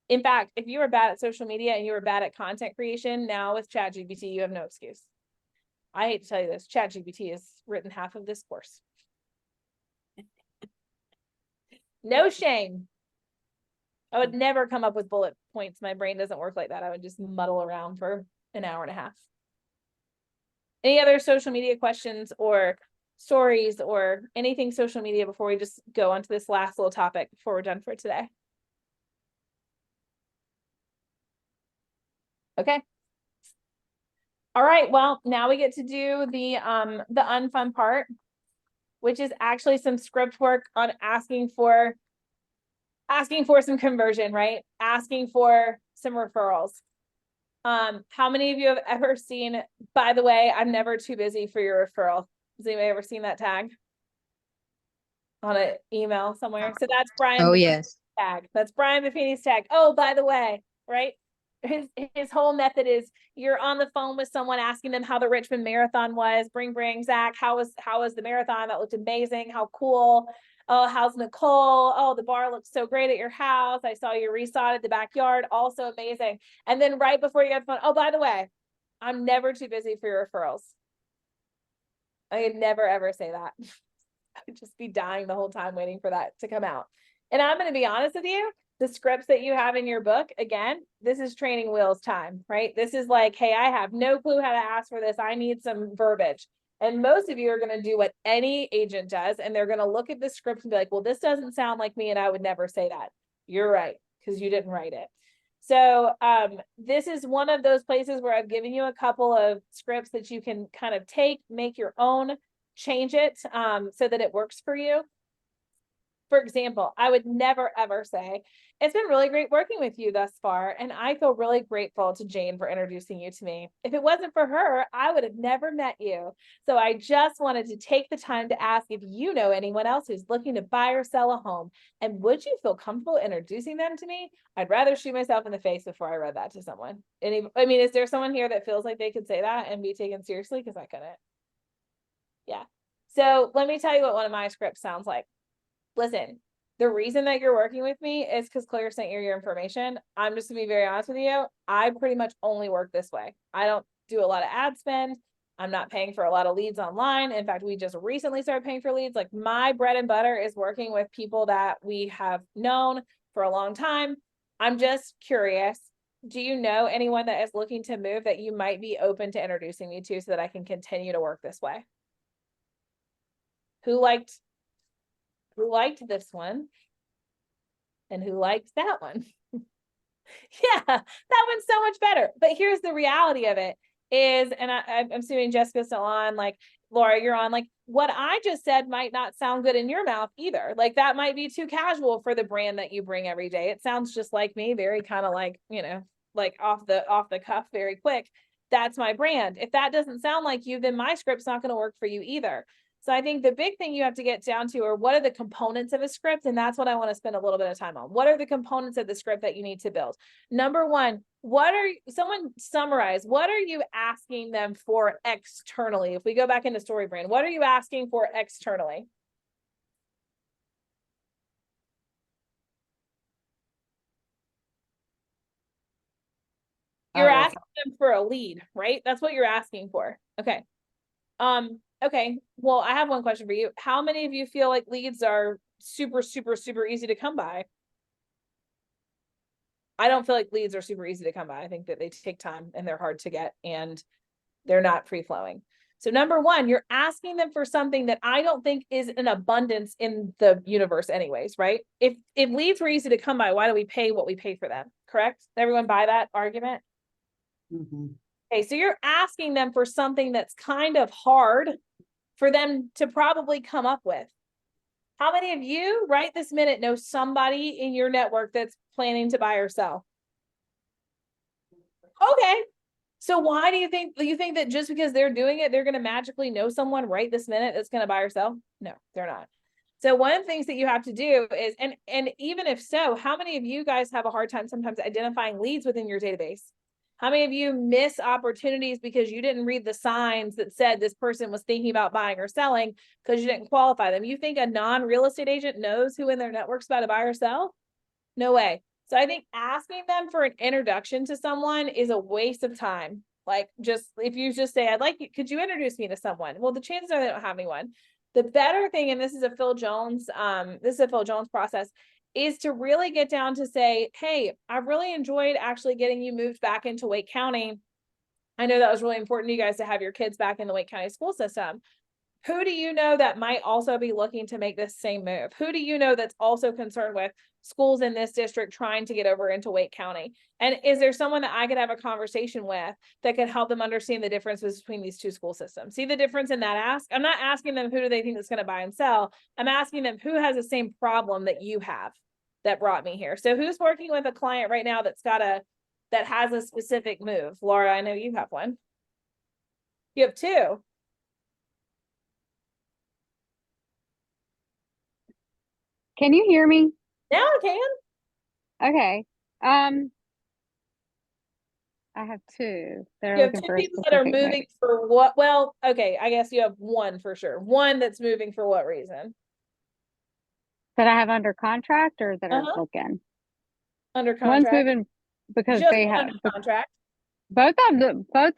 In fact, if you were bad at social media and you were bad at content creation, now with ChatGPT, you have no excuse. I hate to tell you this, ChatGPT has written half of this course. No shame. I would never come up with bullet points. My brain doesn't work like that. I would just muddle around for an hour and a half. Any other social media questions or stories or anything social media before we just go on to this last little topic before we're done for today? Okay. All right. Well, now we get to do the unfun part, which is actually some script work on asking for some conversion, right? Asking for some referrals. How many of you have ever seen, by the way, I'm never too busy for your referral? Has anybody ever seen that tag on an email somewhere? So that's Brian. Oh, yes. Tag. That's Brian Buffini's tag. Oh, by the way, right? His whole method is you're on the phone with someone asking them how the Richmond Marathon was. Bring, Zach. How was the marathon? That looked amazing. How cool. Oh, how's Nicole? Oh, the bar looks so great at your house. I saw you resodded the backyard. Also amazing. And then right before you get the phone, oh, by the way, I'm never too busy for your referrals. I could never, ever say that. I would just be dying the whole time waiting for that to come out. And I'm going to be honest with you. The scripts that you have in your book, again, this is training wheels time, right? This is like, hey, I have no clue how to ask for this. I need some verbiage. And most of you are going to do what any agent does. And they're going to look at the script and be like, well, this doesn't sound like me. And I would never say that. You're right, because you didn't write it. So this is one of those places where I've given you a couple of scripts that you can kind of take, make your own, change it so that it works for you. For example, I would never, ever say, it's been really great working with you thus far, and I feel really grateful to Jane for introducing you to me. If it wasn't for her, I would have never met you. So I just wanted to take the time to ask if you know anyone else who's looking to buy or sell a home, and would you feel comfortable introducing them to me? I'd rather shoot myself in the face before I read that to someone. Is there someone here that feels like they could say that and be taken seriously? Because I couldn't. Yeah. So let me tell you what one of my scripts sounds like. Listen, the reason that you're working with me is because Claire sent you your information. I'm just gonna be very honest with you. I pretty much only work this way. I don't do a lot of ad spend. I'm not paying for a lot of leads online. In fact, we just recently started paying for leads. Like my bread and butter is working with people that we have known for a long time. I'm just curious. Do you know anyone that is looking to move that you might be open to introducing me to so that I can continue to work this way? Who liked this one? And who liked that one? Yeah, that one's so much better. But here's the reality of it is, and I'm assuming Jessica's still on, like Laura, you're on, like what I just said might not sound good in your mouth either. Like that might be too casual for the brand that you bring every day. It sounds just like me, very kind of like, you know, like off the cuff, very quick. That's my brand. If that doesn't sound like you, then my script's not going to work for you either. So I think the big thing you have to get down to are what are the components of a script? And that's what I want to spend a little bit of time on. What are the components of the script that you need to build? Number one, someone summarize, what are you asking them for externally? If we go back into StoryBrand, what are you asking for externally? You're asking them for a lead, right? That's what you're asking for. Okay. Okay. Well, I have one question for you. How many of you feel like leads are super, super, super easy to come by? I don't feel like leads are super easy to come by. I think that they take time and they're hard to get and they're not free flowing. So number one, you're asking them for something that I don't think is an abundance in the universe anyways, right? If leads were easy to come by, why do we pay what we pay for them? Correct? Everyone buy that argument? Mm-hmm. Okay, so you're asking them for something that's kind of hard for them to probably come up with. How many of you right this minute know somebody in your network that's planning to buy or sell? Okay. So why do you think that just because they're doing it, they're going to magically know someone right this minute that's going to buy or sell? No, they're not. So one of the things that you have to do is, and even if so, how many of you guys have a hard time sometimes identifying leads within your database? How many of you miss opportunities because you didn't read the signs that said this person was thinking about buying or selling because you didn't qualify them? You think a non-real estate agent knows who in their network's about to buy or sell? No way. So I think asking them for an introduction to someone is a waste of time. Like just, if you just say, I'd like you, could you introduce me to someone? Well, the chances are they don't have anyone. The better thing, and this is a Phil Jones process, is to really get down to say, hey, I really enjoyed actually getting you moved back into Wake County. I know that was really important to you guys to have your kids back in the Wake County school system. Who do you know that might also be looking to make this same move? Who do you know that's also concerned with schools in this district trying to get over into Wake County? And is there someone that I could have a conversation with that could help them understand the differences between these two school systems? See the difference in that ask? I'm not asking them who do they think that's going to buy and sell. I'm asking them who has the same problem that you have that brought me here. So who's working with a client right now that has a specific move? Laura, I know you have one. You have two. Can you hear me? Now I can. Okay. I have two. They're You have looking two for a people that are specific moving for what? Well, okay, I guess you have one for sure. One that's moving for what reason? that I have under contract or that are looking. Under One's contract. moving because Just they one have under contract. both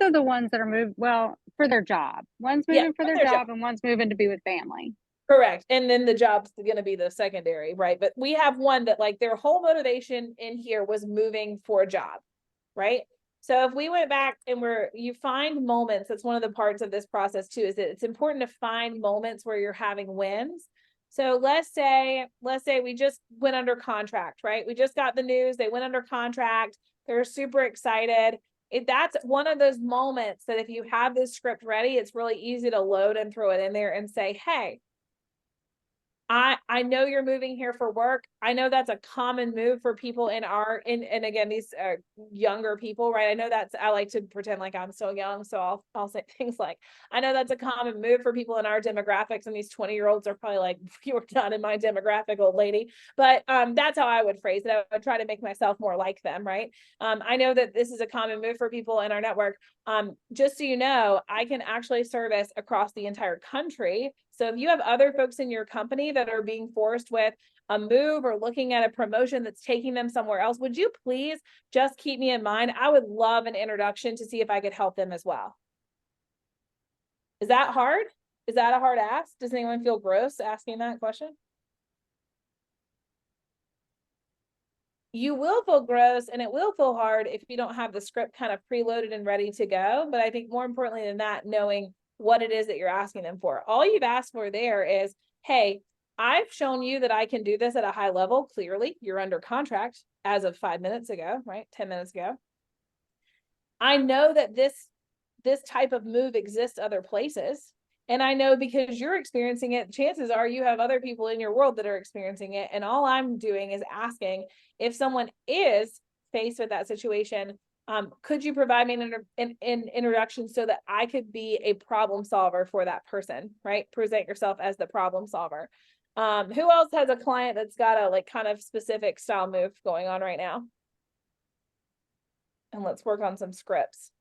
of the ones that are moved for their job. One's moving for their job and one's moving to be with family. Correct. And then the job's going to be the secondary, right? But we have one that like their whole motivation in here was moving for a job, right? So if we went back and you find moments, that's one of the parts of this process too, is that it's important to find moments where you're having wins. So let's say we just went under contract, right? We just got the news, they went under contract, they're super excited. That's one of those moments that if you have this script ready, it's really easy to load and throw it in there and say, hey, I know you're moving here for work. I know that's a common move for people and again, these younger people, right? I know I like to pretend like I'm so young. So I'll say things like, I know that's a common move for people in our demographics. And these 20-year-olds are probably like, you were not in my demographic, old lady. But that's how I would phrase it. I would try to make myself more like them, right? I know that this is a common move for people in our network. Just so you know, I can actually service across the entire country. So if you have other folks in your company that are being forced with a move or looking at a promotion that's taking them somewhere else, would you please just keep me in mind? I would love an introduction to see if I could help them as well. Is that hard? Is that a hard ask? Does anyone feel gross asking that question? You will feel gross and it will feel hard if you don't have the script kind of preloaded and ready to go. But I think more importantly than that, knowing what it is that you're asking them for. All you've asked for there is, hey, I've shown you that I can do this at a high level. Clearly, you're under contract as of 5 minutes ago, right? 10 minutes ago. I know that this type of move exists other places. And I know because you're experiencing it, chances are you have other people in your world that are experiencing it. And all I'm doing is asking if someone is faced with that situation, could you provide me an introduction so that I could be a problem solver for that person, right? Present yourself as the problem solver. Who else has a client that's got a like kind of specific style move going on right now? And let's work on some scripts.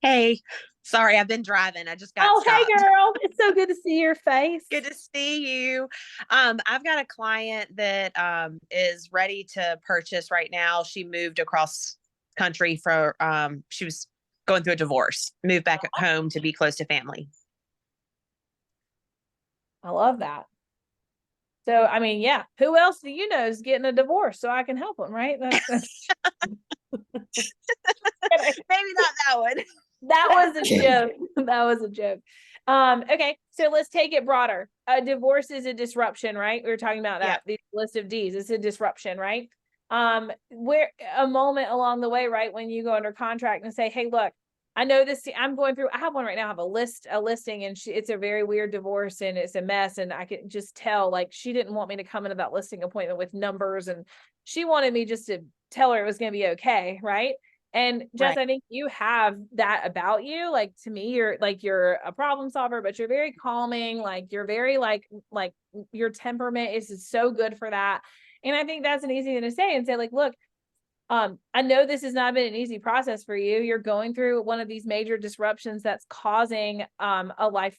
Hey, sorry, I've been driving. I just got Oh, stopped. hey girl. It's so good to see your face. Good to see you. I've got a client that is ready to purchase right now. She moved across country for she was going through a divorce, moved back home to be close to family. I love that. So, I mean, yeah, who else do you know is getting a divorce so I can help them, right? That's Maybe not that one. That was a joke. That was a joke. Okay, so let's take it broader. A divorce is a disruption, right? We were talking about that. The list of D's. It's a disruption, right? Where a moment along the way, right, when you go under contract and say, hey, look, I know this, I'm going through, I have one right now, I have a listing, and it's a very weird divorce and it's a mess. And I can just tell, like, she didn't want me to come into that listing appointment with numbers, and she wanted me just to tell her it was going to be okay. Right. And Jess, I think you have that about you. Like, to me, you're a problem solver, but you're very calming. Like, you're very like your temperament is so good for that. And I think that's an easy thing to say and say, like, look, I know this has not been an easy process for you. You're going through one of these major disruptions that's causing a life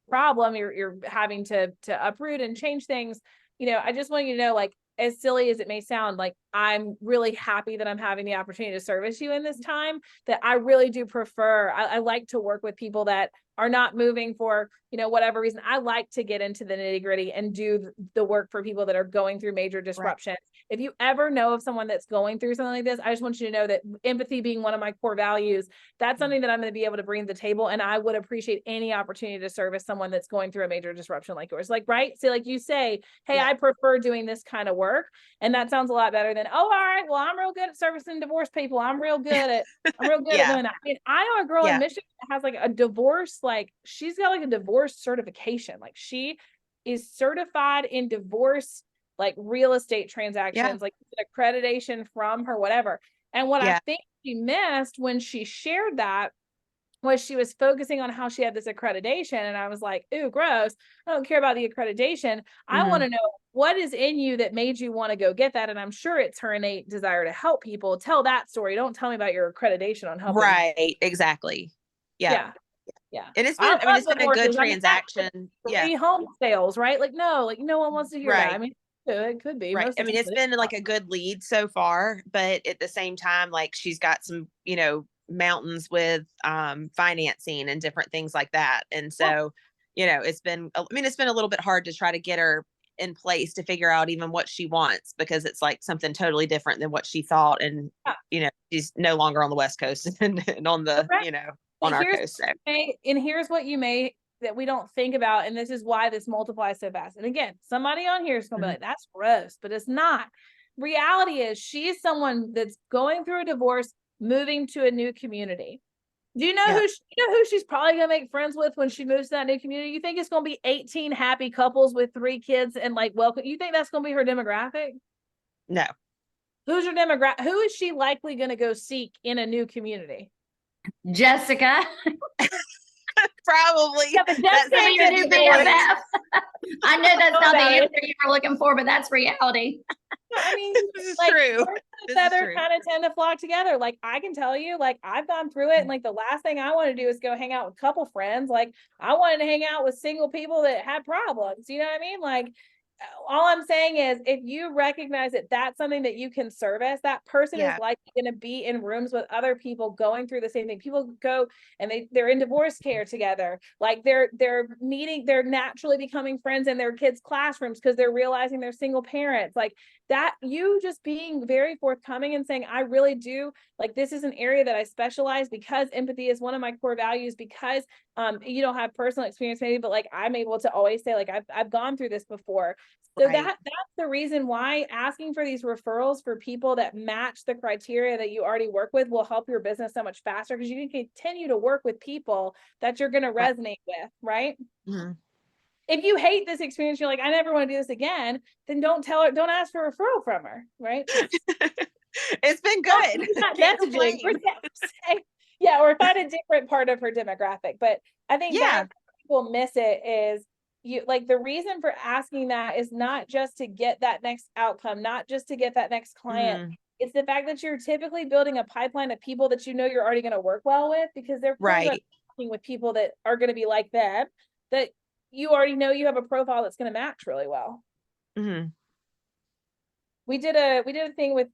problem. You're having to uproot and change things. I just want you to know, like, as silly as it may sound, like, I'm really happy that I'm having the opportunity to service you in this time, that I really do prefer. I like to work with people that are not moving for, whatever reason. I like to get into the nitty gritty and do the work for people that are going through major disruption. If you ever know of someone that's going through something like this, I just want you to know that empathy being one of my core values, that's something that I'm going to be able to bring to the table. And I would appreciate any opportunity to service someone that's going through a major disruption like yours. Like, right? So like you say, hey, I prefer doing this kind of work. And that sounds a lot better than, oh, all right, well, I'm real good at servicing divorced people. I'm real good at doing that. I mean, I know a girl in Michigan that has like a divorce, like she's got like a divorce certification. Like, she is certified in divorce, like real estate transactions, like accreditation from her, whatever. And what I think she missed when she shared that was she was focusing on how she had this accreditation. And I was like, ooh, gross. I don't care about the accreditation. I want to know what is in you that made you want to go get that. And I'm sure it's her innate desire to help people. Tell that story. Don't tell me about your accreditation on helping. Right. Exactly. Yeah. And it's been, it's been a good transaction. Free home sales, right? Like, no one wants to hear that. I mean, it could be. Right. I mean, it's been like a good lead so far, but at the same time, like, she's got some, mountains with financing and different things like that. And so, it's been a little bit hard to try to get her in place to figure out even what she wants, because it's like something totally different than what she thought. And, she's no longer on the West Coast and on the, on our coast. So. And here's what you may, that we don't think about. And this is why this multiplies so fast. And again, somebody on here is going to be like, that's gross, but it's not. Reality is, she's someone that's going through a divorce, moving to a new community. Do you know who she's probably going to make friends with when she moves to that new community? You think it's going to be 18 happy couples with 3 kids and like welcome? You think that's going to be her demographic? No. Who's her demographic? Who is she likely going to go seek in a new community? Jessica. Probably. Yeah, but Jessica, your new BFF. I know that's not the answer you were looking for, but that's reality. I mean, this is like, true. Feathers kind of tend to flock together. Like, I can tell you, like, I've gone through it, and like the last thing I want to do is go hang out with couple friends. Like, I wanted to hang out with single people that had problems. You know what I mean? Like, all I'm saying is if you recognize that that's something that you can service, that person is Yeah. likely going to be in rooms with other people going through the same thing. People go and they're in divorce care together. Like they're naturally becoming friends in their kids' classrooms because they're realizing they're single parents. Like that, you just being very forthcoming and saying, I really do, like, this is an area that I specialize because empathy is one of my core values, because you don't have personal experience maybe, but like I'm able to always say, like, I've gone through this before. So Right. that's the reason why asking for these referrals for people that match the criteria that you already work with will help your business so much faster, because you can continue to work with people that you're going to resonate with, right? Mhm. If you hate this experience, you're like, I never want to do this again, then don't ask for a referral from her, right? It's been good. Not Can't messaging. complain. Yeah, or find a different part of her demographic. But I think Yeah. that people miss it is like the reason for asking that is not just to get that next outcome, not just to get that next client. Mhm. It's the fact that you're typically building a pipeline of people that you know you're already going to work well with, because they're probably Right. working with people that are going to be like them, that you already know you have a profile that's going to match really well. Hmm. We did a thing with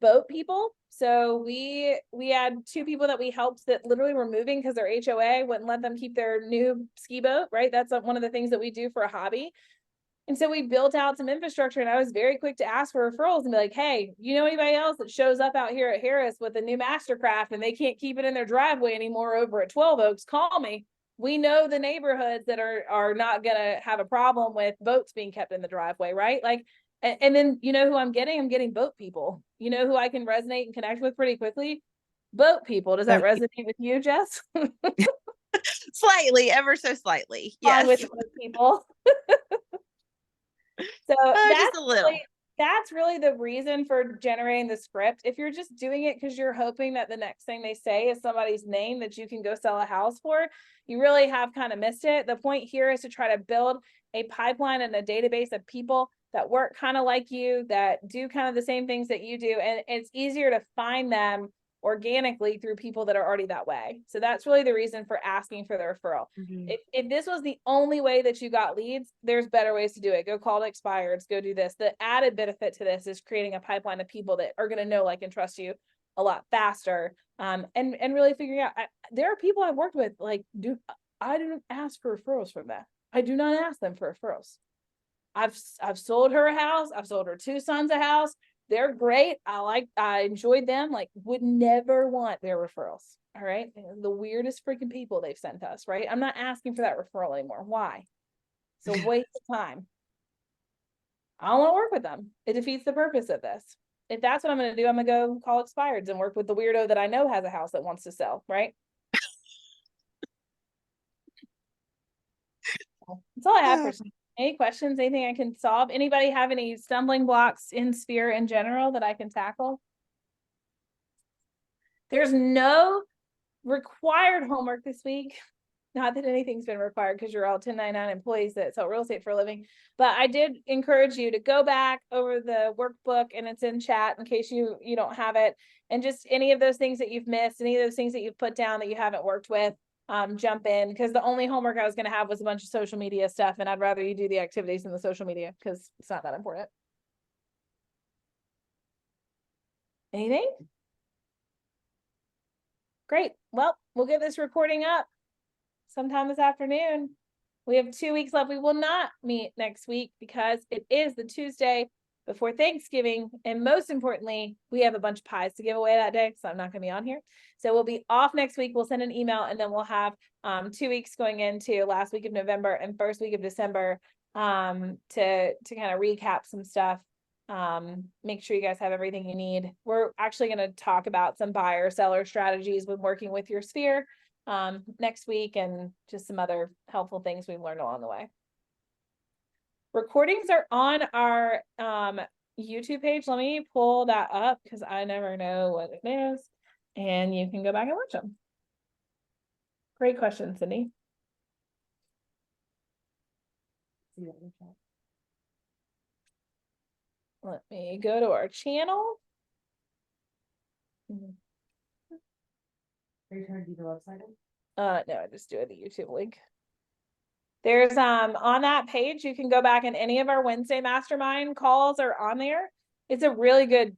boat people. So we had 2 people that we helped that literally were moving because their HOA wouldn't let them keep their new ski boat, right? That's one of the things that we do for a hobby. And so we built out some infrastructure, and I was very quick to ask for referrals and be like, hey, you know anybody else that shows up out here at Harris with a new Mastercraft and they can't keep it in their driveway anymore over at 12 Oaks, call me. We know the neighborhoods that are not going to have a problem with boats being kept in the driveway, right? Like, and then you know who I'm getting? I'm getting boat people. You know who I can resonate and connect with pretty quickly? Boat people. Does that resonate with you, Jess? Slightly, ever so slightly. On Yes. with boat people. So Just a little. that's really the reason for generating the script. If you're just doing it because you're hoping that the next thing they say is somebody's name that you can go sell a house for, you really have kind of missed it. The point here is to try to build a pipeline and a database of people that work kind of like you, that do kind of the same things that you do. And it's easier to find them organically through people that are already that way. So that's really the reason for asking for the referral. Mhm. If this was the only way that you got leads, there's better ways to do it. Go call expireds, go do this. The added benefit to this is creating a pipeline of people that are going to know, like, and trust you a lot faster. And really figuring out, there are people I've worked with, like, I don't ask for referrals from that. I do not ask them for referrals. I've sold her a house. I've sold her 2 sons a house. They're great. I enjoyed them. Like, would never want their referrals. All right. The weirdest freaking people they've sent us, right? I'm not asking for that referral anymore. Why? It's a waste of time. I don't want to work with them. It defeats the purpose of this. If that's what I'm going to do, I'm going to go call expireds and work with the weirdo that I know has a house that wants to sell, right? That's all I have for today. Any questions? Anything I can solve? Anybody have any stumbling blocks in Sphere in general that I can tackle? There's no required homework this week. Not that anything's been required because you're all 1099 employees that sell real estate for a living. But I did encourage you to go back over the workbook, and it's in chat in case you don't have it. And just any of those things that you've missed, any of those things that you've put down that you haven't worked with, jump in, because the only homework I was going to have was a bunch of social media stuff, and I'd rather you do the activities than the social media because it's not that important. Anything? Great. Well, we'll get this recording up sometime this afternoon. We have 2 weeks left. We will not meet next week because it is the Tuesday before Thanksgiving. And most importantly, we have a bunch of pies to give away that day, so I'm not going to be on here. So we'll be off next week. We'll send an email, and then we'll have 2 weeks going into last week of November and first week of December to kind of recap some stuff. Make sure you guys have everything you need. We're actually going to talk about some buyer seller strategies when working with your Sphere next week, and just some other helpful things we've learned along the way. Recordings are on our YouTube page. Let me pull that up because I never know what it is, and you can go back and watch them. Great question, Cindy. Let me go to our channel. Are you trying to do the website? No, I just do the YouTube link. There's on that page, you can go back and any of our Wednesday mastermind calls are on there. It's a really good,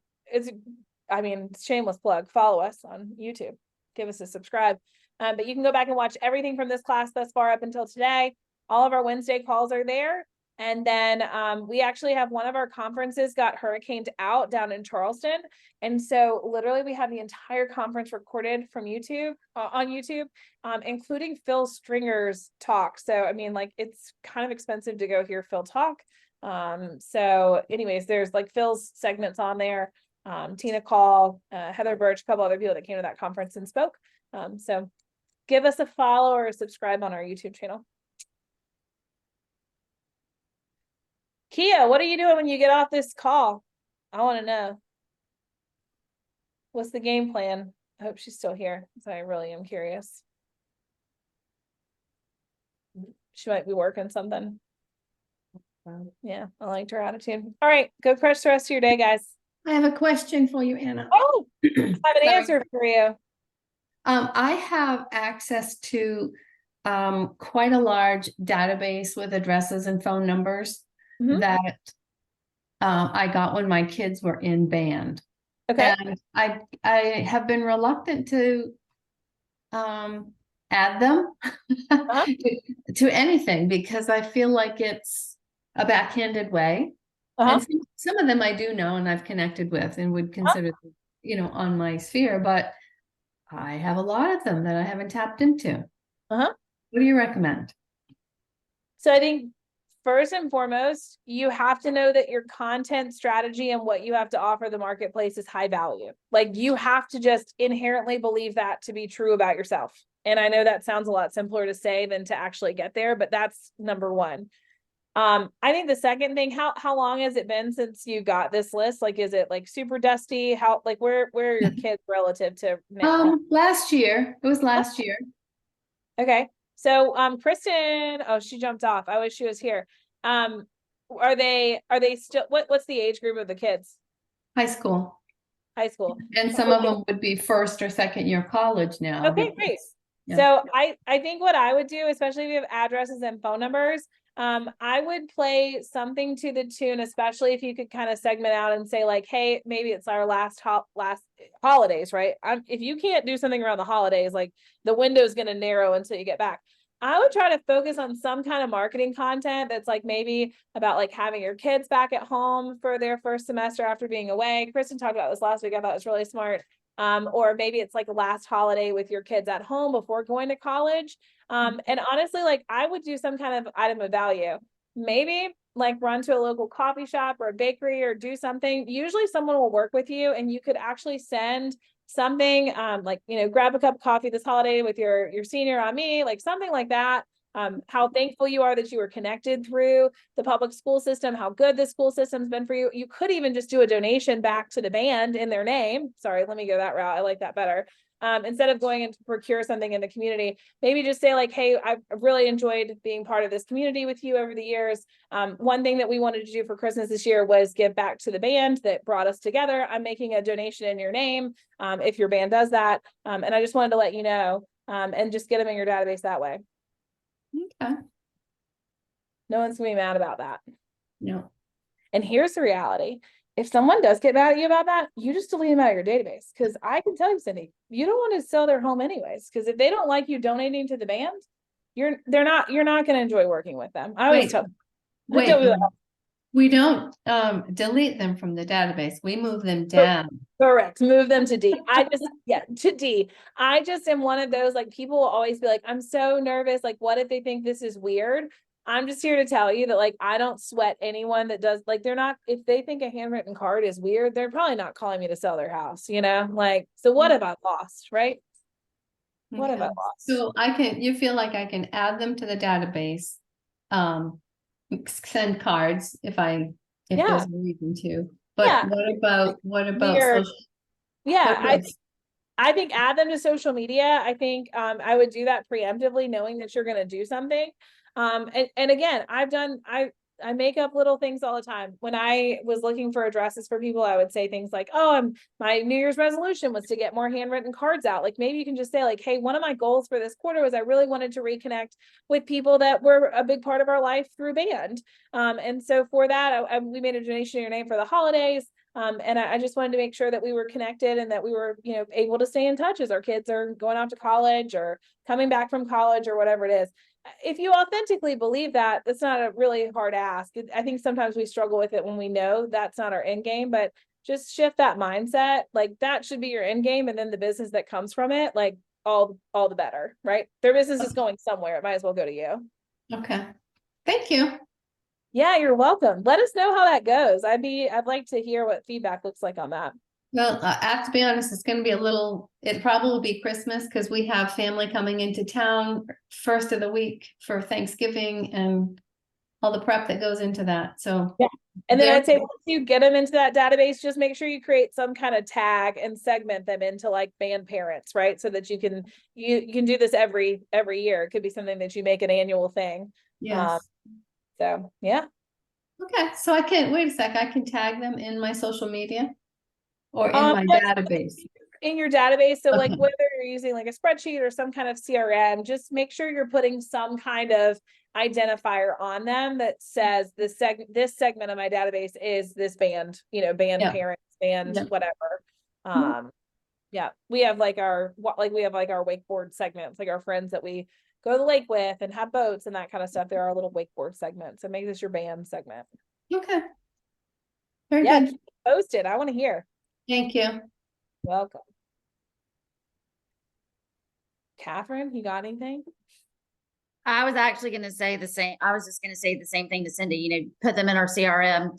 I mean, shameless plug, follow us on YouTube, give us a subscribe. But you can go back and watch everything from this class thus far up until today. All of our Wednesday calls are there. And then we actually have one of our conferences got hurricaned out down in Charleston. And so literally we have the entire conference recorded from YouTube, on YouTube, including Phil Stringer's talk. So, I mean, like, it's kind of expensive to go hear Phil talk. So anyways, there's like Phil's segments on there, Tina Call, Heather Birch, a couple other people that came to that conference and spoke. So give us a follow or a subscribe on our YouTube channel. Kia, what are you doing when you get off this call? I want to know. What's the game plan? I hope she's still here, so I really am curious. She might be working something. Yeah, I liked her attitude. All right, go crush the rest of your day, guys. I have a question for you, Anna. Oh, I have an answer for you. I have access to quite a large database with addresses and phone numbers that I got when my kids were in band. Okay. And I have been reluctant to add them to anything because I feel like it's a backhanded way. And some of them I do know and I've connected with and would consider, on my sphere, but I have a lot of them that I haven't tapped into. What do you recommend? So I think first and foremost, you have to know that your content strategy and what you have to offer the marketplace is high value. Like, you have to just inherently believe that to be true about yourself. And I know that sounds a lot simpler to say than to actually get there, but that's number one. I think the second thing, how long has it been since you got this list? Like, is it like super dusty? How, like, where are your kids relative to now? Last year. It was last year. Okay. So, Kristen, oh, she jumped off. I wish she was here. Are they still, what's the age group of the kids? High school. High school. And some of them would be first or second year college now. Okay, great. So I think what I would do, especially if you have addresses and phone numbers, I would play something to the tune, especially if you could kind of segment out and say like, hey, maybe it's our last holidays, right? If you can't do something around the holidays, like the window is going to narrow until you get back. I would try to focus on some kind of marketing content that's like maybe about like having your kids back at home for their first semester after being away. Kristen talked about this last week. I thought it was really smart. Or maybe it's like a last holiday with your kids at home before going to college. And honestly, like I would do some kind of item of value, maybe like run to a local coffee shop or a bakery or do something. Usually someone will work with you and you could actually send something like, grab a cup of coffee this holiday with your senior on me, like something like that. How thankful you are that you were connected through the public school system, how good the school system's been for you. You could even just do a donation back to the band in their name. Sorry, let me go that route. I like that better. Instead of going in to procure something in the community, maybe just say like, hey, I've really enjoyed being part of this community with you over the years. One thing that we wanted to do for Christmas this year was give back to the band that brought us together. I'm making a donation in your name if your band does that. And I just wanted to let you know and just get them in your database that way. Okay. No one's gonna be mad about that. No. And here's the reality. If someone does get mad at you about that, you just delete them out of your database. Because I can tell you, Cindy, you don't want to sell their home anyways. Because if they don't like you donating to the band, you're not going to enjoy working with them. I always tell them. We don't delete them from the database. We move them down. Correct. Move them to D. To D. I just am one of those, like, people will always be like, I'm so nervous. Like, what if they think this is weird? I'm just here to tell you that, like, I don't sweat anyone that does, like, if they think a handwritten card is weird, they're probably not calling me to sell their house, like, so what have I lost, right? What have I lost? So you feel like I can add them to the database, send cards if there's a reason to, but what about social? I think add them to social media. I think I would do that preemptively, knowing that you're going to do something. And again, make up little things all the time. When I was looking for addresses for people, I would say things like, oh, my New Year's resolution was to get more handwritten cards out. Like maybe you can just say like, hey, one of my goals for this quarter was I really wanted to reconnect with people that were a big part of our life through band. And so for that, we made a donation in your name for the holidays. And I just wanted to make sure that we were connected and that we were, able to stay in touch as our kids are going off to college or coming back from college or whatever it is. If you authentically believe that, it's not a really hard ask. I think sometimes we struggle with it when we know that's not our end game, but just shift that mindset. Like that should be your end game. And then the business that comes from it, like all the better, right? Their business is going somewhere. It might as well go to you. Okay. Thank you. Yeah, you're welcome. Let us know how that goes. I'd like to hear what feedback looks like on that. Well, I have to be honest, it's going to be it probably will be Christmas because we have family coming into town first of the week for Thanksgiving and all the prep that goes into that. So, yeah. And then I'd say once you get them into that database, just make sure you create some kind of tag and segment them into like band parents, right? So that you can do this every year. It could be something that you make an annual thing. yes. So yeah. Okay. So I can, wait a sec, I can tag them in my social media or in my Yes, database. in your database. So like Okay. whether you're using like a spreadsheet or some kind of CRM, just make sure you're putting some kind of identifier on them that says this segment of my database is this band, band Yeah. parents, band, Yeah. whatever. Yeah, we have like our wakeboard segments, like our friends that we go to the lake with and have boats and that kind of stuff. There are little wakeboard segments. So make this your band segment. Okay. Very Yeah, good. keep it posted. I want to hear. Thank you. Welcome. Catherine, you got anything? I was actually going to say the same. I was just going to say the same thing to Cindy, put them in our CRM,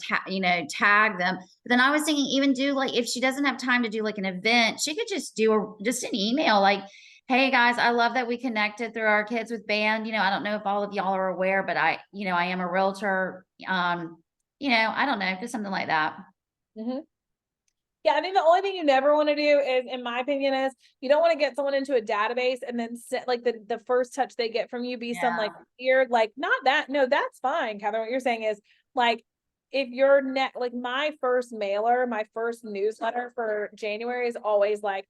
tag them. But then I was thinking even do like, if she doesn't have time to do like an event, she could just do just an email like, hey guys, I love that we connected through our kids with band. I don't know if all of y'all are aware, but I am a realtor. I don't know, just something like that. Mm-hmm. Yeah, I think the only thing you never want to do is, in my opinion, is you don't want to get someone into a database and then like the first touch they get from you be some like weird, like not that. No, that's fine, Catherine. What you're saying is like if your like my first mailer, my first newsletter for January is always like,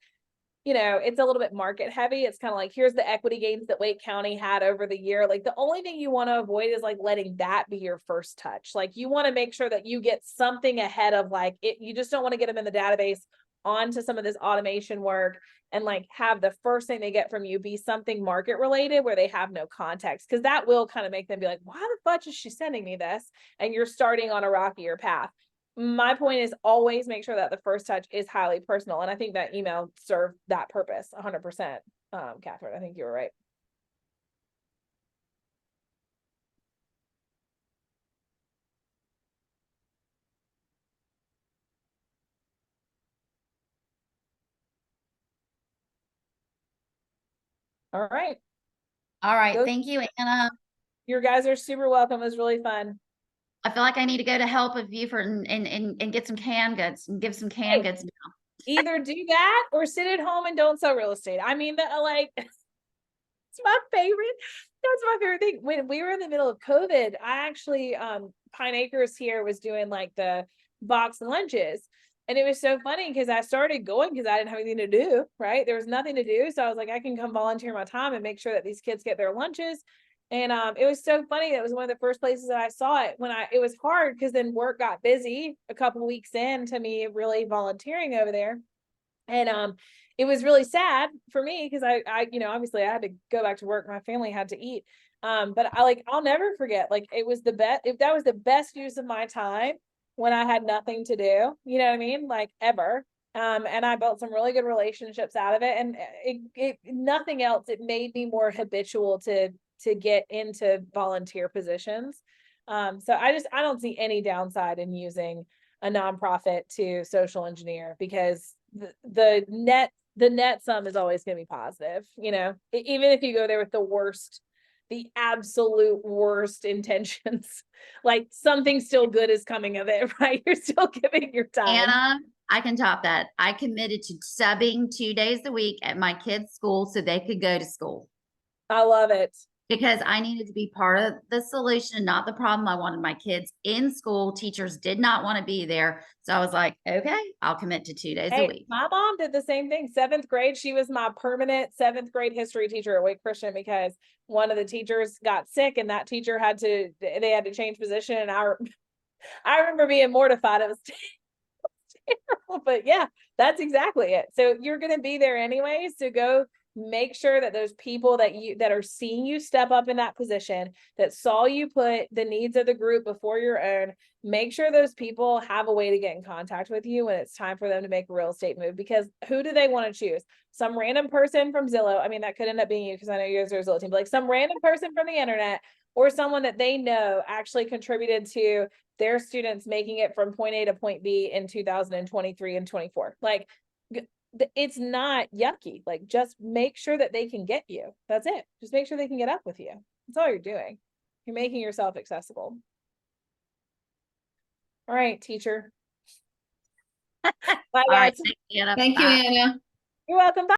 it's a little bit market heavy. It's kind of like, here's the equity gains that Wake County had over the year. Like the only thing you want to avoid is like letting that be your first touch. Like you want to make sure that you get something ahead of like it. You just don't want to get them in the database onto some of this automation work and like have the first thing they get from you be something market related where they have no context. Because that will kind of make them be like, why the fudge is she sending me this? And you're starting on a rockier path. My point is always make sure that the first touch is highly personal. And I think that email served that purpose 100%. Catherine, I think you were right. All right. All right. Thank you, Anna. You guys are super welcome. It was really fun. I feel like I need to go to Help of Beaufort and get some canned goods and give some canned goods now. Either do that or sit at home and don't sell real estate. I mean, like, it's my favorite. That's my favorite thing. When we were in the middle of COVID, I actually, Pine Acres here was doing like the box lunches. And it was so funny because I started going because I didn't have anything to do, right? There was nothing to do. So I was like, I can come volunteer my time and make sure that these kids get their lunches. And it was so funny. That was one of the first places that I saw it when it was hard because then work got busy a couple of weeks into me really volunteering over there. And it was really sad for me because I obviously I had to go back to work. My family had to eat. But I'll never forget, like it was the best, if that was the best use of my time when I had nothing to do, you know what I mean? Like ever. And I built some really good relationships out of it. And it nothing else, it made me more habitual to get into volunteer positions. So I don't see any downside in using a nonprofit to social engineer because the net sum is always going to be positive, even if you go there with the absolute worst intentions, like something still good is coming of it, right? You're still giving your time. Anna, I can top that. I committed to subbing 2 days a week at my kids' school so they could go to school. I love it. because I needed to be part of the solution, not the problem. I wanted my kids in school. Teachers did not want to be there. So I was like, okay, I'll commit to 2 days a week. My mom did the same thing. 7th grade, she was my permanent 7th grade history teacher at Wake Christian because one of the teachers got sick and that teacher they had to change position. And I remember being mortified. It was terrible, but yeah, that's exactly it. So you're going to be there anyways. So go make sure that those people that are seeing you step up in that position, that saw you put the needs of the group before your own, make sure those people have a way to get in contact with you when it's time for them to make a real estate move. Because who do they want to choose? Some random person from Zillow. I mean, that could end up being you because I know you guys are a Zillow team, but like some random person from the internet, or someone that they know actually contributed to their students making it from point A to point B in 2023 and 24. Like, it's not yucky. Like, just make sure that they can get you. That's it. Just make sure they can get up with you. That's all you're doing. You're making yourself accessible. All right, teacher. Bye, All right, guys. thank you, Anna. Thank you, Bye. Anna. You're welcome. Bye.